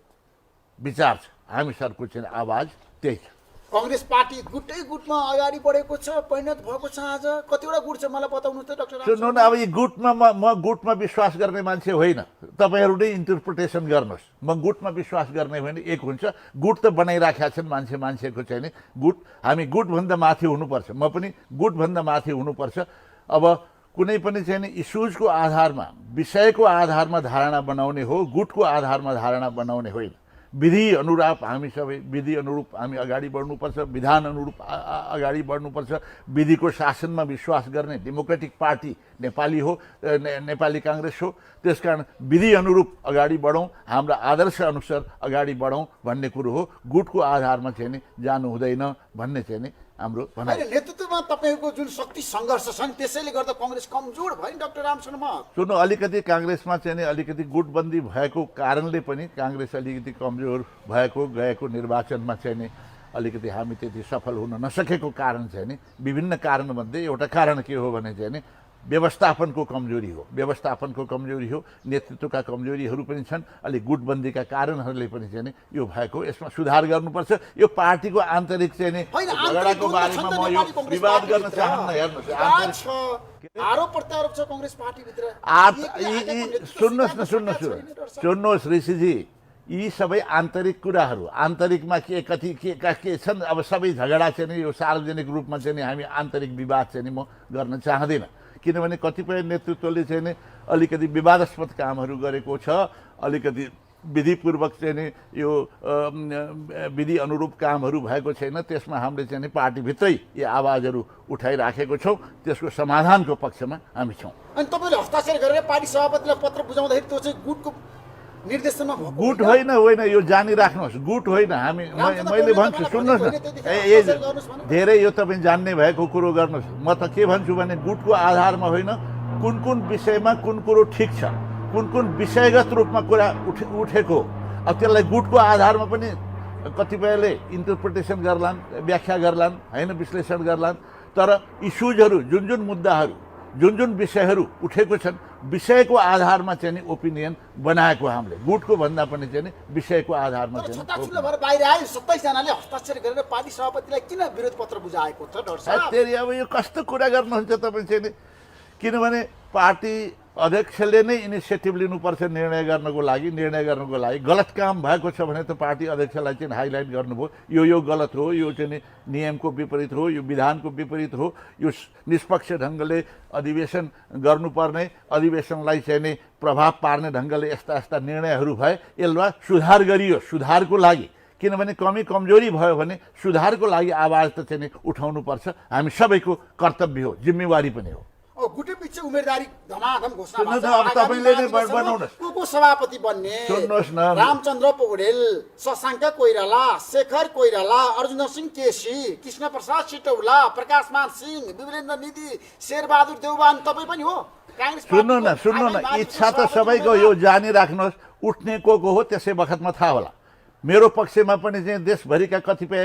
विचार छ। हामी सबको चाहिँ आवाज त्यही छ। कांग्रेस पार्टी गुटै गुटमा अगाडि बढेको छ, परिणत भएको छ। आज कतिवटा गुट छ मलाई बताउनुहोस् त डाक्टर। सुन्नु न, अब यो गुटमा म गुटमा विश्वास गर्ने मान्छे होइन, तपाईँहरू नै इन्टरप्रिटेसन गर्नुहोस्। म गुटमा विश्वास गर्ने होइन, एक हुन्छ गुट त बनाइराखेका छन् मान्छेको चाहिँ नि गुट। हामी गुटभन्दा माथि हुनुपर्छ, म पनि गुटभन्दा माथि हुनुपर्छ। अब कुनै पनि चाहिँ नि इस्युजको आधारमा, विषयको आधारमा धारणा बनाउने हो, गुटको आधारमा धारणा बनाउने होइन। विधि अनुरूप हामी सबै विधि अनुरूप हामी अगाडि बढ्नुपर्छ, विधान अनुरूप अगाडि बढ्नुपर्छ। विधिको शासनमा विश्वास गर्ने डेमोक्रेटिक पार्टी नेपाली हो, नेपाली काङ्ग्रेस हो। त्यसकारण विधि अनुरूप अगाडि बढौँ, हाम्रा आदर्श अनुसार अगाडि बढौँ भन्ने कुरो हो। गुटको आधारमा चाहिँ नि जानु हुँदैन भन्ने चाहिँ नि हाम्रो भनाइ। नेतृत्वमा तपाईँको जुन शक्ति सङ्घर्ष छ नि त्यसैले गर्दा कांग्रेस कमजोर भयो नि डाक्टर रामशर्मा। सुन्नु, अलिकति काङ्ग्रेसमा चाहिँ नि अलिकति गुटबन्दी भएको कारणले पनि काङ्ग्रेस अलिकति कमजोर भएको, गएको निर्वाचनमा चाहिँ नि अलिकति हामी त्यति सफल हुन नसकेको कारण चाहिँ नि विभिन्न कारणमध्ये एउटा कारण के हो भने चाहिँ नि व्यवस्थापनको कमजोरी हो। व्यवस्थापनको कमजोरी हो, नेतृत्वका कमजोरीहरू पनि छन्, अलिक गुटबन्दीका कारणहरूले पनि चाहिँ नि यो भएको। यसमा सुधार गर्नुपर्छ। यो पार्टीको आन्तरिक चाहिँ नि झगडाको बारेमा म यो विवाद गर्न चाहन्न। हेर्नुहोस्, आरोप प्रत्यारोप छ कांग्रेस पार्टीभित्र। सुन्नुहोस् ऋषिजी, यी सबै आन्तरिक कुराहरू, आन्तरिकमा के छन्, अब सबै झगडा चाहिँ नि यो सार्वजनिक रूपमा चाहिँ नि हामी आन्तरिक विवाद चाहिँ नि म गर्न चाहदिनँ। किनभने कतिपय नेतृत्वले चाहिँ नि अलिकति विवादास्पद कामहरू गरेको छ, अलिकति विधिपूर्वक चाहिँ नि यो विधि अनुरूप कामहरू भएको छैन। त्यसमा हामीले चाहिँ नि पार्टीभित्रै यी आवाजहरू उठाइराखेको छौँ। त्यसको समाधानको पक्षमा हामी छौँ। अनि तपाईँले हस्ताक्षर गरेर पार्टी सभापतिलाई पत्र बुझाउँदाखेरि त्यो चाहिँ गुटको निर्देशनमा गुट होइन, यो जानिराख्नुहोस्, गुट होइन। हामी मैले भन्छु, सुन्नुहोस् न, धेरै यो तपाईँ जान्ने भएको कुरो गर्नुहोस्। म त के भन्छु भने गुटको आधारमा होइन, कुन कुन विषयमा कुन कुरो ठिक छ, कुन कुन विषयगत रूपमा कुरा उठेको, अब त्यसलाई गुटको आधारमा पनि कतिपयले इन्टरप्रिटेसन गर्लान्, व्याख्या गर्लान्, होइन विश्लेषण गर्लान्। तर इस्युजहरू, जुन जुन मुद्दाहरू, जुन जुन विषयहरू उठेको छन्, विषयको आधारमा चाहिँ नि ओपिनियन बनाएको हामीले। गुटको भन्दा पनि चाहिँ नि विषयको आधारमा चाहिँ बाहिर आयो 27 जनाले हस्ताक्षर गरेर पार्टी सभापतिलाई किन विरोध पत्र बुझाएको त डाक्टर साहब? अब यो कस्तो कुरा गर्नुहुन्छ तपाईँ चाहिँ नि? किनभने पार्टी अध्यक्षले नै इनिसिएटिभ लिनुपर्छ निर्णय गर्नको लागि। गलत काम भएको छ भने त पार्टी अध्यक्षलाई चाहिँ हाइलाइट गर्नुभयो, यो गलत हो, यो चाहिँ नियमको विपरीत हो, यो विधानको विपरीत हो, यो निष्पक्ष ढङ्गले अधिवेशन गर्नुपर्ने, अधिवेशनलाई चाहिँ नि प्रभाव पार्ने ढङ्गले यस्ता निर्णयहरू भए, यसलाई सुधार गरियो। सुधारको लागि, किनभने कमजोरी भयो भने सुधारको लागि आवाज त चाहिँ नि उठाउनुपर्छ। हामी सबैको कर्तव्य हो, जिम्मेवारी पनि हो। गुटे पछि उम्मेदवारी धमाधम घोषणा भएको छ। अब तपाईले नै बनाउनुस् को सभापति बन्ने। सुन्नुहोस् न, रामचन्द्र पौडेल, शशाङ्क कोइराला, शेखर कोइराला, अर्जुन सिंह केसी, कृष्ण प्रसाद सिटौला, प्रकाशमान सिंह, विमलेन्द्र निधि, शेरबहादुर देउवान तपाईँ पनि हो कांग्रेस। सुन्नु न, इच्छा त सबैको यो जानिराख्नुहोस्। उठ्ने को हो त्यसै बखतमा थाहा होला। मेरो पक्षमा पनि चाहिँ देशभरिका कतिपय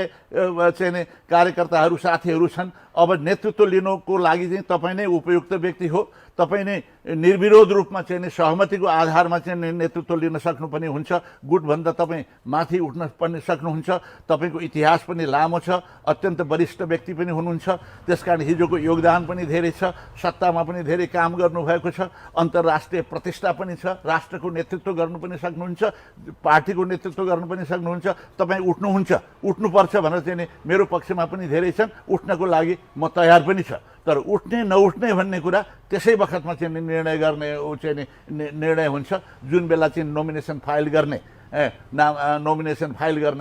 चाहिँ नि कार्यकर्ताहरू, साथीहरू छन्। अब नेतृत्व लिनुको लागि चाहिँ तपाईँ नै उपयुक्त व्यक्ति हो। तपाईँ नै निर्विरोध रूपमा चाहिँ नि सहमतिको आधारमा चाहिँ नेतृत्व लिन सक्नु पनि हुन्छ। गुटभन्दा तपाईँ माथि उठ्न पनि सक्नुहुन्छ। तपाईँको इतिहास पनि लामो छ, अत्यन्त वरिष्ठ व्यक्ति पनि हुनुहुन्छ। त्यसकारण हिजोको योगदान पनि धेरै छ, सत्तामा पनि धेरै काम गर्नुभएको छ, अन्तर्राष्ट्रिय प्रतिष्ठा पनि छ। राष्ट्रको नेतृत्व गर्नु पनि सक्नुहुन्छ, पार्टीको नेतृत्व गर्नु पनि सक्नुहुन्छ। तपाईँ उठ्नुपर्छ भनेर चाहिँ नि मेरो पक्षमा पनि धेरै छन्। उठ्नको लागि म तयार पनि छ। तर उठ्ने नउठ्ने भन्ने कुरा त्यसै बखतमा चाहिँ निर्णय गर्ने निर्णय हुन्छ। जुन बेला चाहिँ नोमिनेसन फाइल गर्ने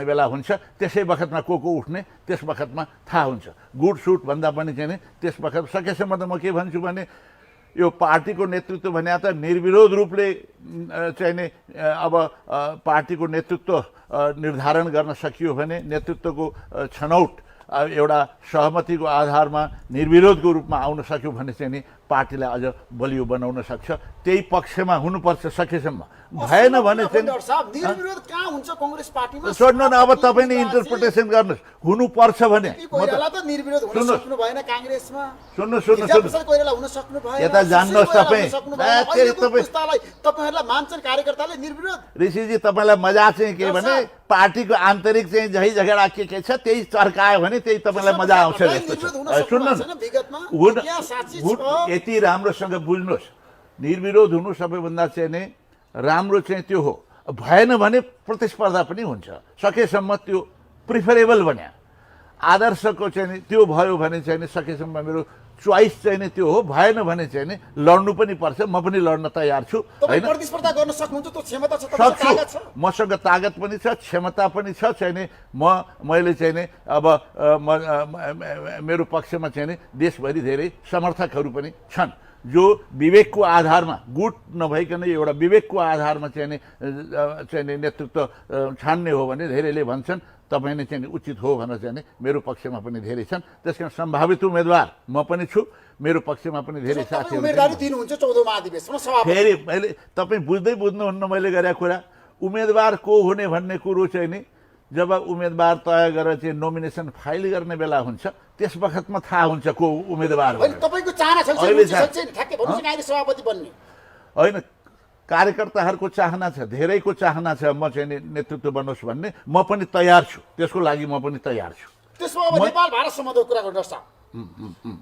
बेला हुन्छ, त्यसै बखतमा को उठ्ने त्यस बखतमा थाहा हुन्छ। गुट सुट भन्दा पनि चाहिँ नि त्यस बखत सकेसम्म त म के भन्छु भने यो पार्टीको नेतृत्व भने त निर्विरोध रूपले चाहिँ नि अब पार्टीको नेतृत्व निर्धारण गर्न सकियो भने, नेतृत्वको छनौट एउटा सहमतिको आधारमा निर्विरोधको रूपमा आउन सक्यो भने चाहिँ नि पार्टीलाई अझ बलियो बनाउन सक्छ त्यही पक्षमा हुनुपर्छ सकेसम्म भएन भने चाहिँ निर्विरोध कहाँ हुन्छ कांग्रेस पार्टीमा छोड्नु न अब तपाईले इन्टरप्रिटेसन गर्नुस् हुनुपर्छ भने कोइराला त निर्विरोध हुन सक्नु भएन कांग्रेसमा सुन्नु कोइराला हुन सक्नु भएन यता जान्नुहोस् तपाईलाई तपाईहरुलाई मान्छन् कार्यकर्ताले निर्विरोध ऋषिजी तपाईलाई मजा चाहिँ के भने पार्टीको आन्तरिक चाहिँ जही झगडा के छ त्यही चर्कायो भने त्यही तपाईलाई मजा आउँछ जस्तो सुन्नु यति राम्रोसँग बुझ्नुहोस् निर्विरोध हुनु सबैभन्दा चाहिँ नै राम्रो चाहिँ त्यो हो भएन भने प्रतिस्पर्धा पनि हुन्छ सकेसम्म त्यो प्रिफरेबल बन्या आदर्शको चाहिँ नि त्यो भयो भने चाहिँ नि सकेसम्म मेरो चोइस चाहिँ नि त्यो हो भएन भने चाहिँ नि लड्नु पनि पर्छ म पनि लड्न तयार छु हैन प्रतिस्पर्धा गर्न सक्नुहुन्छ त्यो क्षमता छ तपाईसँग तागत छ मसँग तागत पनि छ क्षमता पनि छ चाहिँ नि मैले चाहिँ नि अब मेरो पक्षमा चाहिँ नि देशभरि धेरै समर्थकहरू पनि छन् जो विवेकको आधारमा गुट नभइकन एउटा विवेकको आधारमा चाहिँ नि नेतृत्व छान्ने हो भने धेरैले भन्छन् तपाईँ नै चाहिँ उचित हो भनेर चाहिँ नि मेरो पक्षमा पनि धेरै छन् त्यसकारण सम्भावित उम्मेदवार म पनि छु मेरो पक्षमा पनि धेरै साथीहरू उम्मेदवारी दिनुहुन्छ 14 महाधिवेशनमा सभापति फेरि मैले तपाईँ बुझ्नुहुन्न मैले गरेको कुरा उम्मेदवार को हुने भन्ने कुरो चाहिँ नि जब उम्मेदवार तय गरेर चाहिँ नोमिनेसन फाइल गर्ने बेला हुन्छ त्यस बखतमा थाहा हुन्छ को उम्मेदवार हो तपाईको चाहना छ ठ्याक्कै भन्नुस् न सभापति बन्ने हैन कार्यकर्ताहरूको चाहना छ धेरैको चाहना छ म चाहिँ नेतृत्व बनोस् भन्ने म पनि तयार छु त्यसको लागि म पनि तयार छु त्यसो अब नेपाल भारत सम्बन्धको कुरा गर्नुहोस्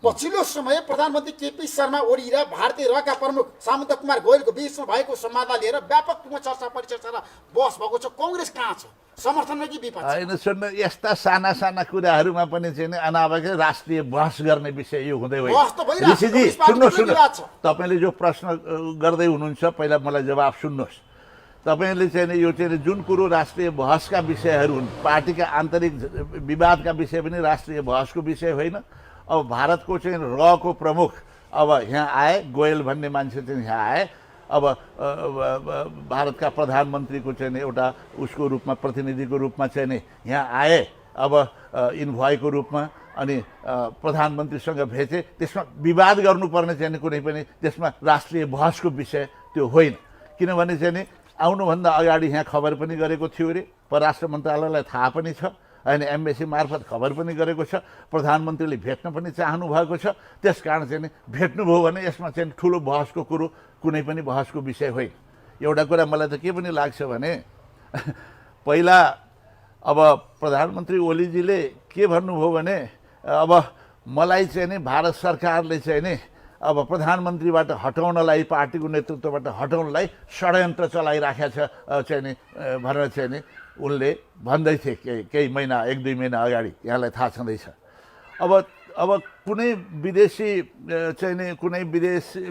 पछिल्लो समय प्रधानमन्त्री केपी शर्मा ओली र भारतीय रका प्रमुख सामन्त कुमार गोयलको बीचमा भएको संवादलाई लिएर व्यापक रूपमा चर्चा परिचर्चा र बहस भएको छ कांग्रेस कहाँ छ समर्थनमा कि विपक्ष हैन सुन्न यस्ता साना साना कुराहरुमा पनि चाहिँ अनावश्यक राष्ट्रिय बहस गर्ने विषय यो हुँदै होइन ऋषिजी सुन्नुहोस् तपाईले जो प्रश्न गर्दै हुनुहुन्छ पहिला मलाई जवाफ सुन्नुहोस् तपाईले चाहिँ यो चाहिँ जुन कुरो राष्ट्रिय बहसका विषयहरू हुन् पार्टीका आन्तरिक विवादका विषय पनि राष्ट्रिय बहसको विषय होइन अब भारतको चाहिँ रको प्रमुख अब यहाँ आए गोयल भन्ने मान्छे चाहिँ यहाँ आए अब भारतका प्रधानमन्त्रीको चाहिँ एउटा उसको रूपमा प्रतिनिधिको रूपमा चाहिँ नि यहाँ आए अब इन्भोयको रूपमा अनि प्रधानमन्त्रीसँग भेटे त्यसमा विवाद गर्नुपर्ने चाहिँ कुनै पनि त्यसमा राष्ट्रिय बहसको विषय त्यो होइन किनभने चाहिँ नि आउनुभन्दा अगाडि यहाँ खबर पनि गरेको थियो अरे परराष्ट्र मन्त्रालयलाई थाहा पनि छ अनि एम्बेसी मार्फत खबर पनि गरेको छ प्रधानमन्त्रीले भेट्न पनि चाहनु भएको छ त्यसकारण चाहिँ नि भेट्नुभयो भने यसमा चाहिँ ठुलो बहसको कुरो कुनै पनि बहसको विषय होइन एउटा कुरा मलाई त के पनि लाग्छ भने पहिला अब प्रधानमन्त्री ओलीजीले के भन्नुभयो भने अब मलाई चाहिँ नि भारत सरकारले चाहिँ नि अब प्रधानमन्त्रीबाट हटाउनलाई पार्टीको नेतृत्वबाट हटाउनलाई षड्यन्त्र चलाइराखेको छ चाहिँ नि भनेर चाहिँ नि उनले भन्दै थिए केही महिना 1-2 महिना अगाडि यहाँलाई थाहा छँदैछ अब कुनै विदेशी चाहिँ नि कुनै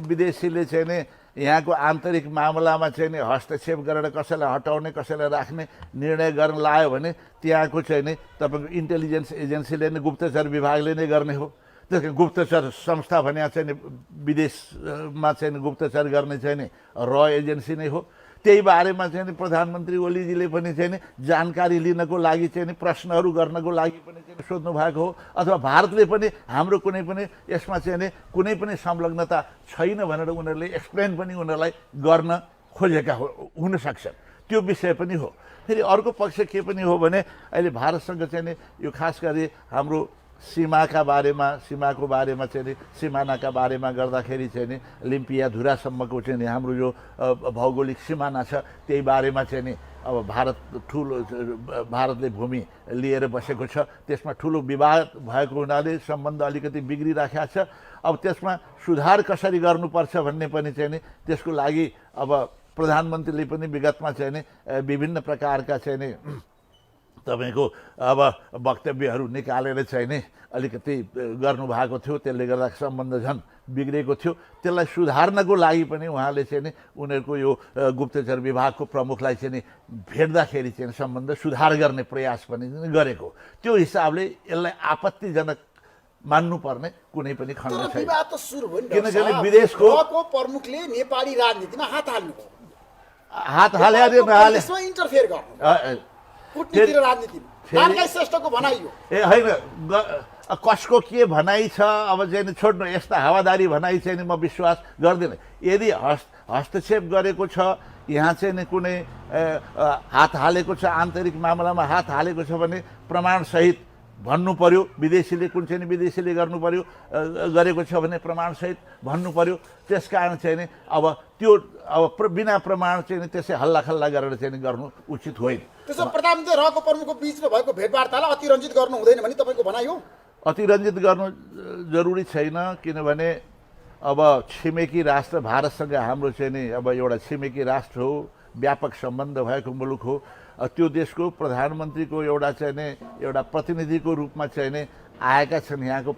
विदेशीले चाहिँ नि यहाँको आन्तरिक मामलामा चाहिँ नि हस्तक्षेप गरेर कसैलाई हटाउने कसैलाई राख्ने निर्णय गर्न लायो भने त्यहाँको चाहिँ नि तपाईँको इन्टेलिजेन्स एजेन्सीले नै गुप्तचर विभागले नै गर्ने हो त्यसको गुप्तचर संस्था भने चाहिँ नि विदेशमा चाहिँ गुप्तचर गर्ने चाहिँ नि र एजेन्सी नै हो त्यही बारेमा चाहिँ नि प्रधानमन्त्री ओलीजीले पनि चाहिँ नि जानकारी लिनको लागि चाहिँ नि प्रश्नहरू गर्नको लागि पनि चाहिँ सोध्नु भएको हो अथवा भारतले पनि हाम्रो कुनै पनि यसमा चाहिँ नि कुनै पनि संलग्नता छैन भनेर उनीहरूले एक्सप्लेन पनि उनीहरूलाई गर्न खोजेका हुन सक्छ त्यो विषय पनि हो फेरि अर्को पक्ष के पनि हो भने अहिले भारतसँग चाहिँ नि यो खास गरी हाम्रो सीमाको बारेमा चाहिँ नि सिमानाका बारेमा गर्दाखेरि चाहिँ नि लिम्पिया धुरासम्मको चाहिँ नि हाम्रो जो भौगोलिक सिमाना छ त्यही बारेमा चाहिँ नि अब भारतले भूमि लिएर बसेको छ त्यसमा ठुलो विवाद भएको हुनाले सम्बन्ध अलिकति बिग्रिराखेको छ अब त्यसमा सुधार कसरी गर्नुपर्छ भन्ने पनि चाहिँ नि त्यसको लागि अब प्रधानमन्त्रीले पनि विगतमा चाहिँ नि विभिन्न प्रकारका चाहिँ नि तपाईको अब वक्तव्यहरू निकालेर चाहिँ नि अलिकति गर्नुभएको थियो त्यसले गर्दा सम्बन्ध झन् बिग्रेको थियो त्यसलाई सुधार्नको लागि पनि उहाँले चाहिँ नि उनीहरूको यो गुप्तचर विभागको प्रमुखलाई चाहिँ नि भेट्दाखेरि चाहिँ सम्बन्ध सुधार गर्ने प्रयास पनि गरेको त्यो हिसाबले यसलाई आपत्तिजनक मान्नुपर्ने कुनै पनि खण्ड छैन किनकि विदेशको प्रमुखले नेपाली राजनीतिमा हात हाल्नु हात हाले नहाले इन्टरफेयर गर्नु कूटनीति र राजनीति नारायण श्रेष्ठको भनाइ हो ए हैन कसको के भनाइ छ अब चाहिँ नि छोड्नु, यस्ता हावादारी भनाइ चाहिँ नि म विश्वास गर्दिनँ। यदि हस्तक्षेप गरेको छ, यहाँ चाहिँ नि कुनै हात हालेको छ, आन्तरिक मामलामा हात हालेको छ भने प्रमाणसहित भन्नु पर्यो। विदेशीले कुन चाहिँ विदेशीले गर्नु पर्यो, गरेको छ भने प्रमाणसहित भन्नु पर्यो। त्यसकारण चाहिँ नि अब त्यो बिना प्रमाण चाहिँ नि त्यसै हल्लाखल्ला गरेर चाहिँ नि गर्नु उचित होइन। त्यसो प्रधानमन्त्री र को प्रमुखको बीचमा भएको भेटवार्तालाई अतिरञ्जित गर्नु हुँदैन भने तपाईँको भनाइ हो? अतिरञ्जित गर्नु जरुरी छैन, किनभने अब छिमेकी राष्ट्र भारतसँग हाम्रो चाहिँ नि अब एउटा छिमेकी राष्ट्र हो, व्यापक सम्बन्ध भएको मुलुक हो। त्यो देशको प्रधानमन्त्रीको एउटा चाहिँ नि एउटा प्रतिनिधिको रूपमा चाहिँ नि आएका छन् यहाँको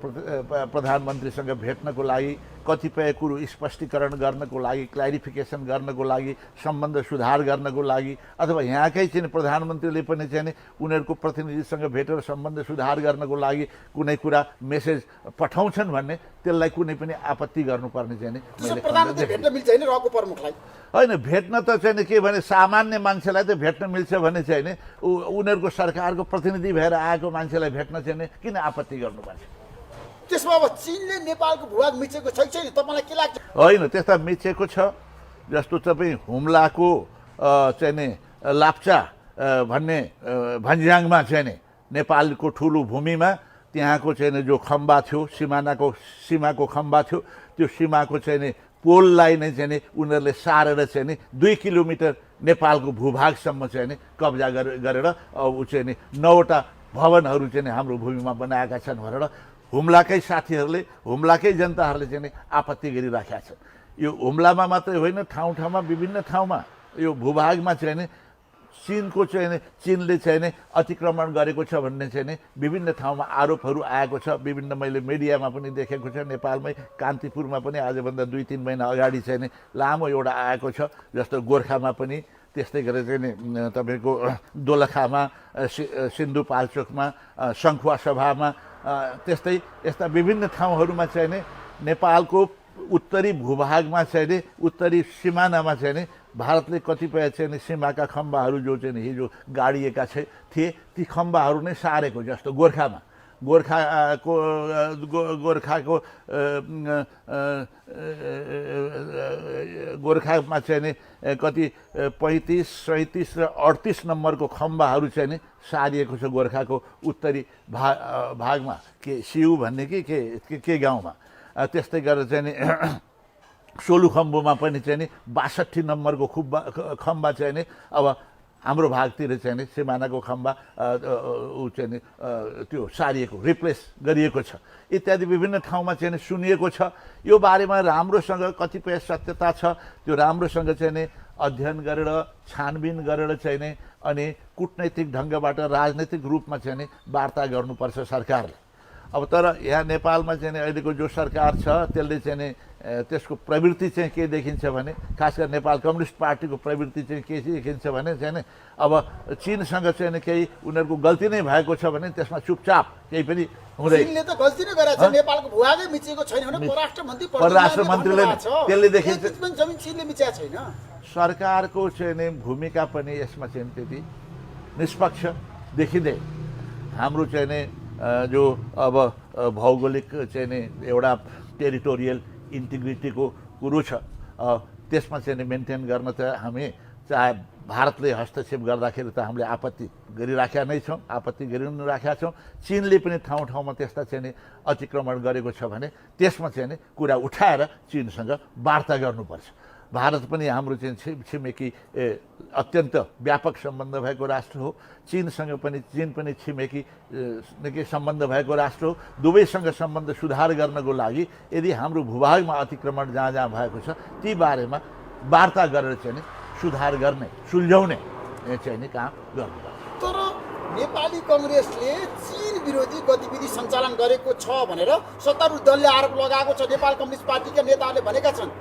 प्रधानमन्त्रीसँग भेट्नको लागि, कतिपय कुरो स्पष्टीकरण गर्नको लागि, क्ल्यारिफिकेसन गर्नको लागि, सम्बन्ध सुधार गर्नको लागि, अथवा यहाँकै चाहिँ प्रधानमन्त्रीले पनि चाहिँ नि उनीहरूको प्रतिनिधिसँग भेटेर सम्बन्ध सुधार गर्नको लागि कुनै कुरा मेसेज पठाउँछन् भन्ने त्यसलाई कुनै पनि आपत्ति गर्नुपर्ने चाहिँ नि होइन। भेट्न त चाहिँ नि के भने सामान्य मान्छेलाई त भेट्न मिल्छ भने चाहिँ नि उनीहरूको सरकारको प्रतिनिधि भएर आएको मान्छेलाई भेट्न चाहिँ नि किन आपत्ति गर्नुपर्छ? त्यसमा अब चीनले नेपालको भूभाग मिचेको छ कि छैन तपाईँलाई के लाग्छ? होइन, त्यस्ता मिचेको छ। जस्तो तपाईँ हुम्लाको चाहिँ नि लाप्चा भन्ने भन्ज्याङमा चाहिँ नि नेपालको ठुलो भूमिमा त्यहाँको चाहिँ नि जो खम्बा थियो, सीमाको खम्बा थियो, त्यो सीमाको चाहिँ नि पोललाई नै चाहिँ नि उनीहरूले सारेर चाहिँ नि 2 किलोमिटर नेपालको भूभागसम्म चाहिँ नि कब्जा गरेर ऊ चाहिँ नि 9वटा भवनहरू चाहिँ नि हाम्रो भूमिमा बनाएका छन् भनेर हुम्लाकै साथीहरूले, हुम्लाकै जनताहरूले चाहिँ नि आपत्ति गरिराखेका छन्। यो हुम्लामा मात्रै होइन, ठाउँ ठाउँमा विभिन्न ठाउँमा यो भूभागमा चाहिँ नि चीनले चाहिँ नि अतिक्रमण गरेको छ भन्ने चाहिँ नि विभिन्न ठाउँमा आरोपहरू आएको छ। विभिन्न मैले मिडियामा पनि देखेको छ। नेपालमै कान्तिपुरमा पनि आजभन्दा 2-3 महिना अगाडि चाहिँ नि लामो एउटा आएको छ। जस्तो गोर्खामा पनि, त्यस्तै गरेर चाहिँ नि तपाईँको दोलखामा, सिन्धुपाल्चोकमा, सङ्खुवा सभामा, त्यस्तै यस्ता विभिन्न ठाउँहरूमा चाहिँ नि नेपालको उत्तरी भूभागमा चाहिँ नि उत्तरी सिमानामा चाहिँ नि भारतले कतिपय चाहिँ नि सीमाका खम्बाहरू जो चाहिँ नि हिजो गाडिएका थिए ती खम्बाहरू नै सारेको। जस्तो गोर्खामा गोर्खामा चाहिँ नि कति 35, 37 र 38 नम्बरको खम्बाहरू चाहिँ नि सारिएको छ गोर्खाको उत्तरी भागमा, के सिउ भन्ने के गाउँमा। त्यस्तै गरेर चाहिँ नि सोलुखम्बुमा पनि चाहिँ नि 62 नम्बरको खम्बा चाहिँ नि अब हाम्रो भागतिर चाहिँ नि सिमानाको खम्बा ऊ चाहिँ नि त्यो सारिएको, रिप्लेस गरिएको छ। इत्यादि विभिन्न ठाउँमा चाहिँ नि सुनिएको छ। यो बारेमा राम्रोसँग कतिपय सत्यता छ, त्यो राम्रोसँग चाहिँ नि अध्ययन गरेर छानबिन गरेर चाहिँ नि अनि कूटनैतिक ढङ्गबाट राजनैतिक रूपमा चाहिँ नि वार्ता गर्नुपर्छ सरकारले। अब तर यहाँ नेपालमा चाहिँ नि अहिलेको जो सरकार छ त्यसले चाहिँ नि त्यसको प्रवृत्ति चाहिँ के देखिन्छ भने, खास गरी नेपाल कम्युनिस्ट पार्टीको प्रवृत्ति चाहिँ के देखिन्छ भने चाहिँ नि अब चीनसँग चाहिँ नि केही उनीहरूको गल्ती नै भएको छ भने त्यसमा चुपचाप केही पनि हुँदैन। चीनले त गल्ती नै गरेछ, नेपालको भूभागै मिचेको छैन भने परराष्ट्रमन्त्रीले त्यसले देखिन्छ। जमिन चीनले मिचेको छैन। सरकारको चाहिँ नि भूमिका पनि यसमा चाहिँ त्यति निष्पक्ष देखिँदैन। हाम्रो चाहिँ नि जो अब भौगोलिक चाहिँ नि एउटा टेरिटोरियल इन्टिग्रिटीको कुरो छ, त्यसमा चाहिँ नि मेन्टेन गर्न त हामी चाहे भारतले हस्तक्षेप गर्दाखेरि त हामीले आपत्ति गरिराखेका नै छौँ, आपत्ति गरिराखेका छौँ। चीनले पनि ठाउँ ठाउँमा त्यस्ता चाहिँ नि अतिक्रमण गरेको छ भने त्यसमा चाहिँ नि कुरा उठाएर चीनसँग वार्ता गर्नुपर्छ। भारत पनि हाम्रो चाहिँ छिमेकी अत्यन्त व्यापक सम्बन्ध भएको राष्ट्र हो। चीन पनि छिमेकी सम्बन्ध भएको राष्ट्र हो। दुवैसँग सम्बन्ध सुधार गर्नको लागि यदि हाम्रो भूभागमा अतिक्रमण जहाँ जहाँ भएको छ ती बारेमा वार्ता गरेर चाहिँ नि सुधार गर्ने, सुल्झाउने चाहिँ नि काम गर्नुपर्छ। तर नेपाली कङ्ग्रेसले चीन विरोधी गतिविधि सञ्चालन गरेको छ भनेर सत्तारूढ दलले आरोप लगाएको छ। नेपाल कम्युनिस्ट पार्टीका नेताहरूले भनेका छन्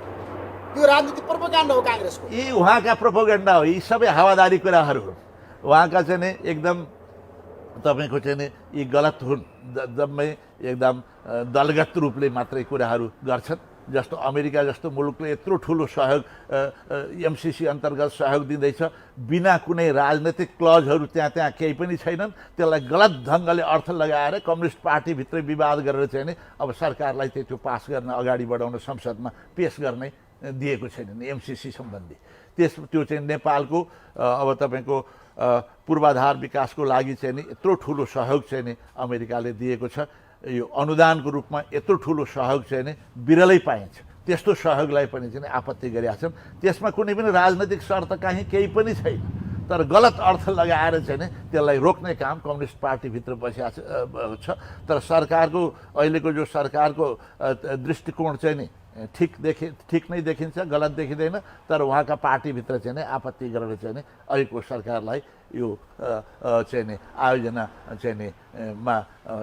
यो राजनीतिक प्रोपोगेन्डा हो काङ्ग्रेसको। यी उहाँका प्रोपोगेन्डा हो, यी सबै हावादारी कुराहरू हो। उहाँका चाहिँ नि एकदम तपाईँको चाहिँ नि यी गलत हुन्, जम्मै एकदम दलगत रूपले मात्रै कुराहरू गर्छन्। जस्तो अमेरिका जस्तो मुलुकले यत्रो ठुलो सहयोग एमसिसी अन्तर्गत सहयोग दिँदैछ बिना कुनै राजनैतिक क्लजहरू त्यहाँ केही पनि छैनन्। त्यसलाई गलत ढङ्गले अर्थ लगाएर कम्युनिस्ट पार्टीभित्रै विवाद गरेर चाहिँ नि अब सरकारलाई त्यो पास गर्न अगाडि बढाउन संसदमा पेस गर्नै दिएको छैन एमसिसी सम्बन्धी। त्यो चाहिँ नेपालको अब तपाईँको पूर्वाधार विकासको लागि चाहिँ नि यत्रो ठुलो सहयोग चाहिँ नि अमेरिकाले दिएको छ। यो अनुदानको रूपमा यत्रो ठुलो सहयोग चाहिँ नि बिरलै पाइन्छ। त्यस्तो सहयोगलाई पनि चाहिँ आपत्ति गरेका छन्। त्यसमा कुनै पनि राजनैतिक शर्त कहीँ केही पनि छैन, तर गलत अर्थ लगाएर चाहिँ नि त्यसलाई रोक्ने काम कम्युनिस्ट पार्टीभित्र बसिएको छ। तर सरकारको अहिलेको जो सरकारको दृष्टिकोण चाहिँ नि ठिक नै देखिन्छ, गलत देखिँदैन। तर उहाँका पार्टीभित्र चाहिँ नि आपत्ति गरेर चाहिँ नि अहिलेको सरकारलाई यो चाहिँ नि आयोजना चाहिँ नि मा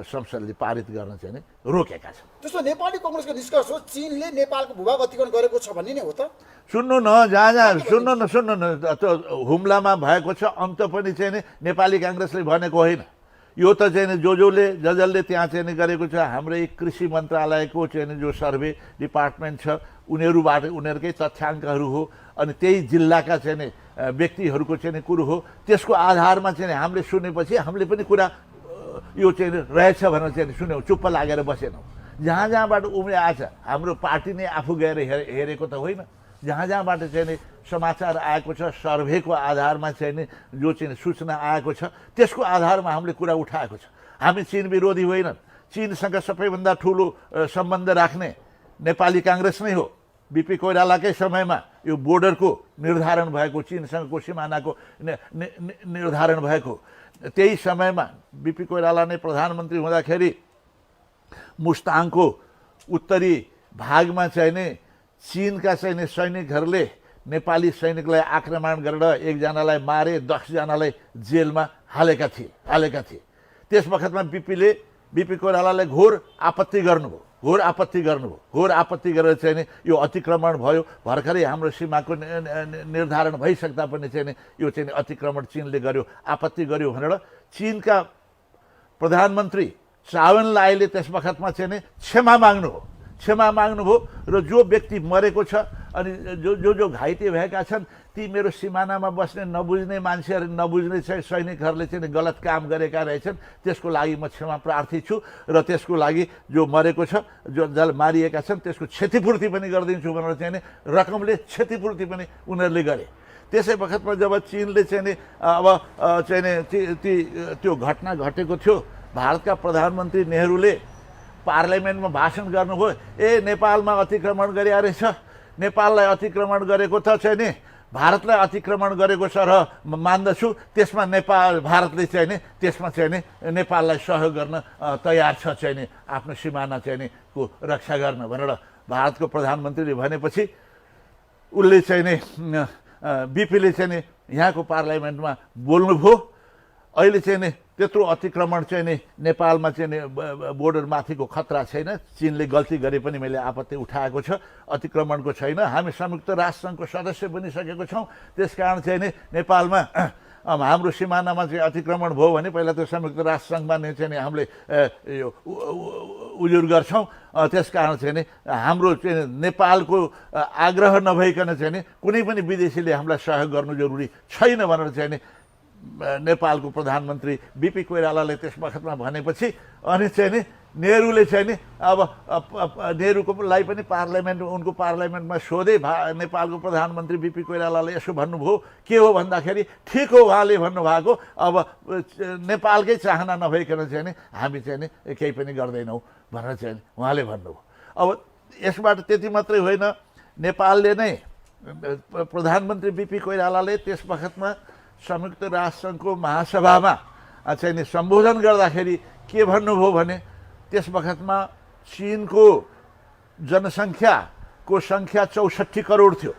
संसदले पारित गर्न चाहिँ नि रोकेका छन्। त्यसो नेपाली कांग्रेसको निष्कर्ष हो चीनले नेपालको भूभाग अतिक्रमण गरेको छ भन्ने नै हो त। सुन्नु न जहाँ सुन्नु न त्यो हुम्लामा भएको छ अन्त पनि चाहिँ नि नेपाली कांग्रेसले भनेको होइन। यो त चाहिँ नि जसले त्यहाँ चाहिँ नि गरेको छ हाम्रै कृषि मन्त्रालयको चाहिँ नि जो सर्वे डिपार्टमेन्ट छ उनीहरूकै तथ्याङ्कहरू हो। अनि त्यही जिल्लाका चाहिँ नि व्यक्तिहरूको चाहिँ नि कुरो हो। त्यसको आधारमा चाहिँ नि हामीले सुनेपछि हामीले पनि कुरा यो चाहिँ रहेछ भनेर चाहिँ सुन्यौँ, चुप्प लागेर बसेनौँ। जहाँबाट उम्रे आछ हाम्रो पार्टी नै आफू गएर हेरेको त होइन। जहाँबाट चाहिँ नि समाचार आएको छ सर्वेको आधारमा चाहिँ नि जो चाहिँ सूचना आएको छ त्यसको आधारमा हामीले कुरा उठाएको छ। हामी चीन विरोधी होइनन्। चीनसँग सबैभन्दा ठुलो सम्बन्ध राख्ने नेपाली कांग्रेस नै हो। बीपी कोइरालाकै समयमा यो बोर्डरको निर्धारण भएको चीनसँगको सिमानाको निर्धारण भएको त्यही समयमा बीपी कोइराला नै प्रधानमन्त्री हुँदाखेरि मुस्ताङको उत्तरी भागमा चाहिँ नि चीनका चाहिँ नि सैनिकहरूले नेपाली सैनिकलाई आक्रमण गरेर एकजनालाई मारे 10 जनालाई जेलमा हालेका थिए। त्यस बखतमा बीपी कोइरालाले घोर आपत्ति गरेर चाहिँ नि यो अतिक्रमण भयो। भर्खरै हाम्रो सीमाको निर्धारण भइसक्दा पनि चाहिँ नि यो चाहिँ अतिक्रमण चीनले गर्यो, आपत्ति गर्यो भनेर चीनका प्रधानमन्त्री चाउन लाईले त्यस बखतमा चाहिँ नि क्षमा माग्नुभयो र जो व्यक्ति मरेको छ अनि जो घाइते भएका छन् ती मेरो सिमानामा बस्ने नबुझ्ने मान्छेहरू नबुझ्ने चाहिँ सैनिकहरूले चाहिँ गलत काम गरेका रहेछन्। त्यसको लागि म क्षमा प्रार्थी छु र त्यसको लागि जो मरेको छ जो मारिएका छन् त्यसको क्षतिपूर्ति पनि गरिदिन्छु भनेर चाहिँ नि रकमले क्षतिपूर्ति पनि उनीहरूले गरे। त्यसै बखतमा जब चीनले चाहिँ नि अब चाहिँ नि त्यो घटना घटेको थियो भारतका प्रधानमन्त्री नेहरूले पार्लियामेन्टमा भाषण गर्नुभयो। नेपालमा अतिक्रमण गरिया रहेछ, नेपाललाई अतिक्रमण गरेको त चाहिँ नि भारतलाई अतिक्रमण गरेको सरह मान्दछु। त्यसमा भारतले चाहिँ नि त्यसमा चाहिँ नि नेपाललाई सहयोग गर्न तयार छ चाहिँ नि आफ्नो सिमाना चाहिँ नि को रक्षा गर्न भनेर भारतको प्रधानमन्त्रीले भनेपछि उसले चाहिँ नि बीपीले चाहिँ नि यहाँको पार्लियामेन्टमा बोल्नुभयो। अहिले चाहिँ नि त्यत्रो अतिक्रमण चाहिँ नि नेपालमा चाहिँ नि बोर्डर माथिको खतरा छैन। चीनले गल्ती गरे पनि मैले आपत्ति उठाएको छ, अतिक्रमणको छैन। हामी संयुक्त राष्ट्रसङ्घको सदस्य बनिसकेको छौँ। त्यसकारण चाहिँ नि नेपालमा हाम्रो सिमानामा चाहिँ अतिक्रमण भयो भने पहिला त्यो संयुक्त राष्ट्रसङ्घमा नै चाहिँ नि हामीले यो उजुर गर्छौँ। त्यसकारण चाहिँ नि हाम्रो चाहिँ नेपालको आग्रह नभइकन चाहिँ नि कुनै पनि विदेशीले हामीलाई सहयोग गर्नु जरुरी छैन भनेर चाहिँ नि नेपालको प्रधानमन्त्री बीपी कोइरालाले त्यस बखतमा भनेपछि अनि चाहिँ नि नेहरूले चाहिँ नि अब नेहरूकोलाई पनि उनको पार्लियामेन्टमा सोधे नेपालको प्रधानमन्त्री बीपी कोइरालाले यसो भन्नुभयो के हो भन्दाखेरि ठिक हो उहाँले भन्नुभएको अब नेपालकै चाहना नभइकन चाहिँ नि हामी चाहिँ नि केही पनि गर्दैनौँ भनेर चाहिँ उहाँले भन्नुभयो। अब यसबाट त्यति मात्रै होइन, नेपालले नै प्रधानमन्त्री बीपी कोइरालाले त्यस बखतमा संयुक्त राष्ट्रसङ्घको महासभामा चाहिँ नि सम्बोधन गर्दाखेरि के भन्नुभयो भने त्यस बखतमा चीनको जनसङ्ख्याको सङ्ख्या 64 करोड थियो।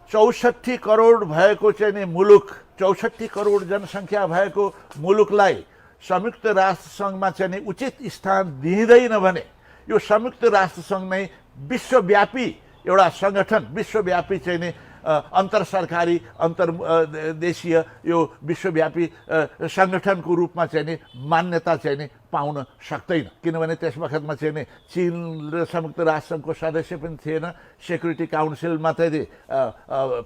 64 करोड भएको चाहिँ नि मुलुक 64 करोड जनसङ्ख्या भएको मुलुकलाई संयुक्त राष्ट्रसङ्घमा चाहिँ नि उचित स्थान दिइँदैन भने यो संयुक्त राष्ट्रसङ्घ नै विश्वव्यापी एउटा सङ्गठन, विश्वव्यापी चाहिँ नि अन्तर सरकारी अन्तर्देशीय यो विश्वव्यापी सङ्गठनको रूपमा चाहिँ नि मान्यता चाहिँ नि पाउन सक्दैन, किनभने त्यस बखतमा चाहिँ नि चीन र संयुक्त राष्ट्रसङ्घको सदस्य पनि थिएन, सेक्युरिटी काउन्सिलमा चाहिँ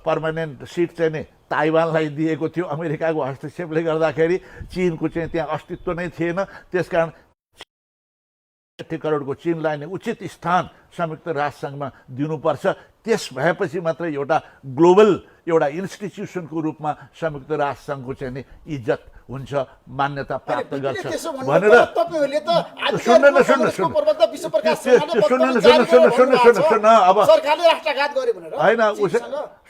पर्मानेन्ट सिट चाहिँ नि ताइवानलाई दिएको थियो अमेरिकाको हस्तक्षेपले गर्दाखेरि, चीनको चाहिँ त्यहाँ अस्तित्व नै थिएन। त्यसकारण 60 करोडको चीनलाई नै उचित स्थान संयुक्त राष्ट्रसङ्घमा दिनुपर्छ। त्यस भएपछि मात्रै एउटा ग्लोबल एउटा इन्स्टिट्युसनको रूपमा संयुक्त राष्ट्रसङ्घको चाहिँ नि इज्जत हुन्छ, मान्यता प्राप्त गर्छ भनेर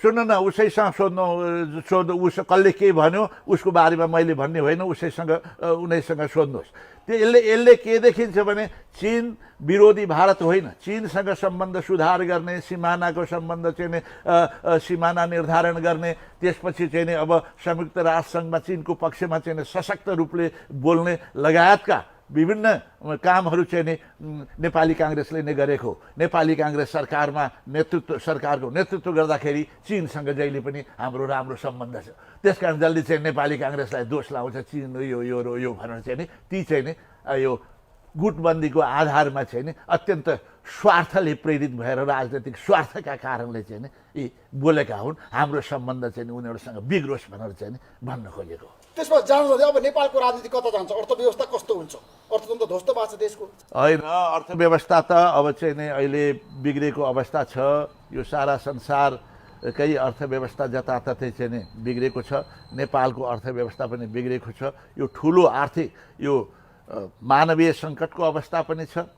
सुन्न न उसैसँग सोध्नु उस कसले के भन्यो उसको बारेमा मैले भन्ने होइन, उनीसँग सोध्नुहोस्। यसले के देखिन्छ भने चीन विरोधी भारत होइन, चीनसँग सम्बन्ध सुधार गर्ने, सिमानाको सम्बन्ध चाहिँ सिमाना निर्धारण गर्ने, त्यसपछि चाहिँ नि अब संयुक्त राष्ट्रसङ्घमा चीनको पक्षमा चाहिँ सशक्त रूपले बोल्ने लगायतका विभिन्न कामहरू चाहिँ नि नेपाली काङ्ग्रेसले नै गरेको। नेपाली काङ्ग्रेस सरकारको नेतृत्व गर्दाखेरि चीनसँग जहिले पनि हाम्रो राम्रो सम्बन्ध छ। त्यसकारण जसले चाहिँ नेपाली काङ्ग्रेसलाई दोष लाउँछ चीन यो भनेर चाहिँ नि ती चाहिँ नि यो गुटबन्दीको आधारमा चाहिँ नि अत्यन्त स्वार्थले प्रेरित भएर राजनैतिक स्वार्थका कारणले चाहिँ नि यी बोलेका हुन्। हाम्रो सम्बन्ध चाहिँ नि उनीहरूसँग बिग्रोस् भनेर चाहिँ नि भन्न खोजेको। त्यसमा जाँदा अब नेपालको राजनीति कता जान्छ, अर्थव्यवस्था कस्तो हुन्छ? अर्थतन्त्र ध्वस्त भएको छ देशको होइन। अर्थव्यवस्था त अब चाहिँ नि अहिले बिग्रेको अवस्था छ। यो सारा संसारकै अर्थव्यवस्था जताततै चाहिँ नि बिग्रेको छ। नेपालको अर्थव्यवस्था पनि बिग्रेको छ। यो ठुलो आर्थिक यो मानवीय सङ्कटको अवस्था पनि छ,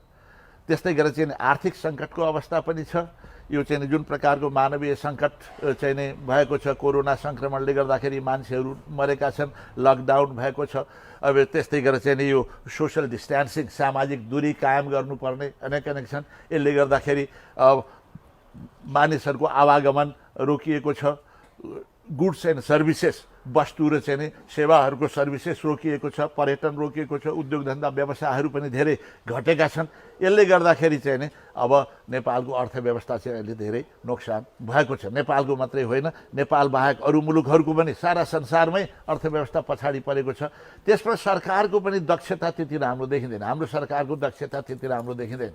त्यस्तै गरेर चाहिँ आर्थिक सङ्कटको अवस्था पनि छ। यो चाहिँ जुन प्रकारको मानवीय सङ्कट चाहिँ नै भएको छ, कोरोना सङ्क्रमणले गर्दाखेरि मान्छेहरू मरेका छन्, लकडाउन भएको छ। अब त्यस्तै गरेर चाहिँ नि यो सोसल डिस्टेन्सिङ सामाजिक दूरी कायम गर्नुपर्ने अनेक छन्। यसले गर्दाखेरि मानिसहरूको आवागमन रोकिएको छ। गुड्स एन्ड सर्भिसेस वस्तु र चाहिँ नि सेवाहरूको सर्भिसेस रोकिएको छ, पर्यटन रोकिएको छ, उद्योग धन्दा व्यवसायहरू पनि धेरै घटेका छन्। यसले गर्दाखेरि चाहिँ नि अब नेपालको अर्थव्यवस्था चाहिँ अहिले धेरै नोक्सान भएको छ। नेपालको मात्रै होइन, नेपाल बाहेक अरू मुलुकहरूको पनि सारा संसारमै अर्थव्यवस्था पछाडि परेको छ। त्यसमा सरकारको पनि दक्षता त्यति राम्रो देखिँदैन। हाम्रो सरकारको दक्षता त्यति राम्रो देखिँदैन।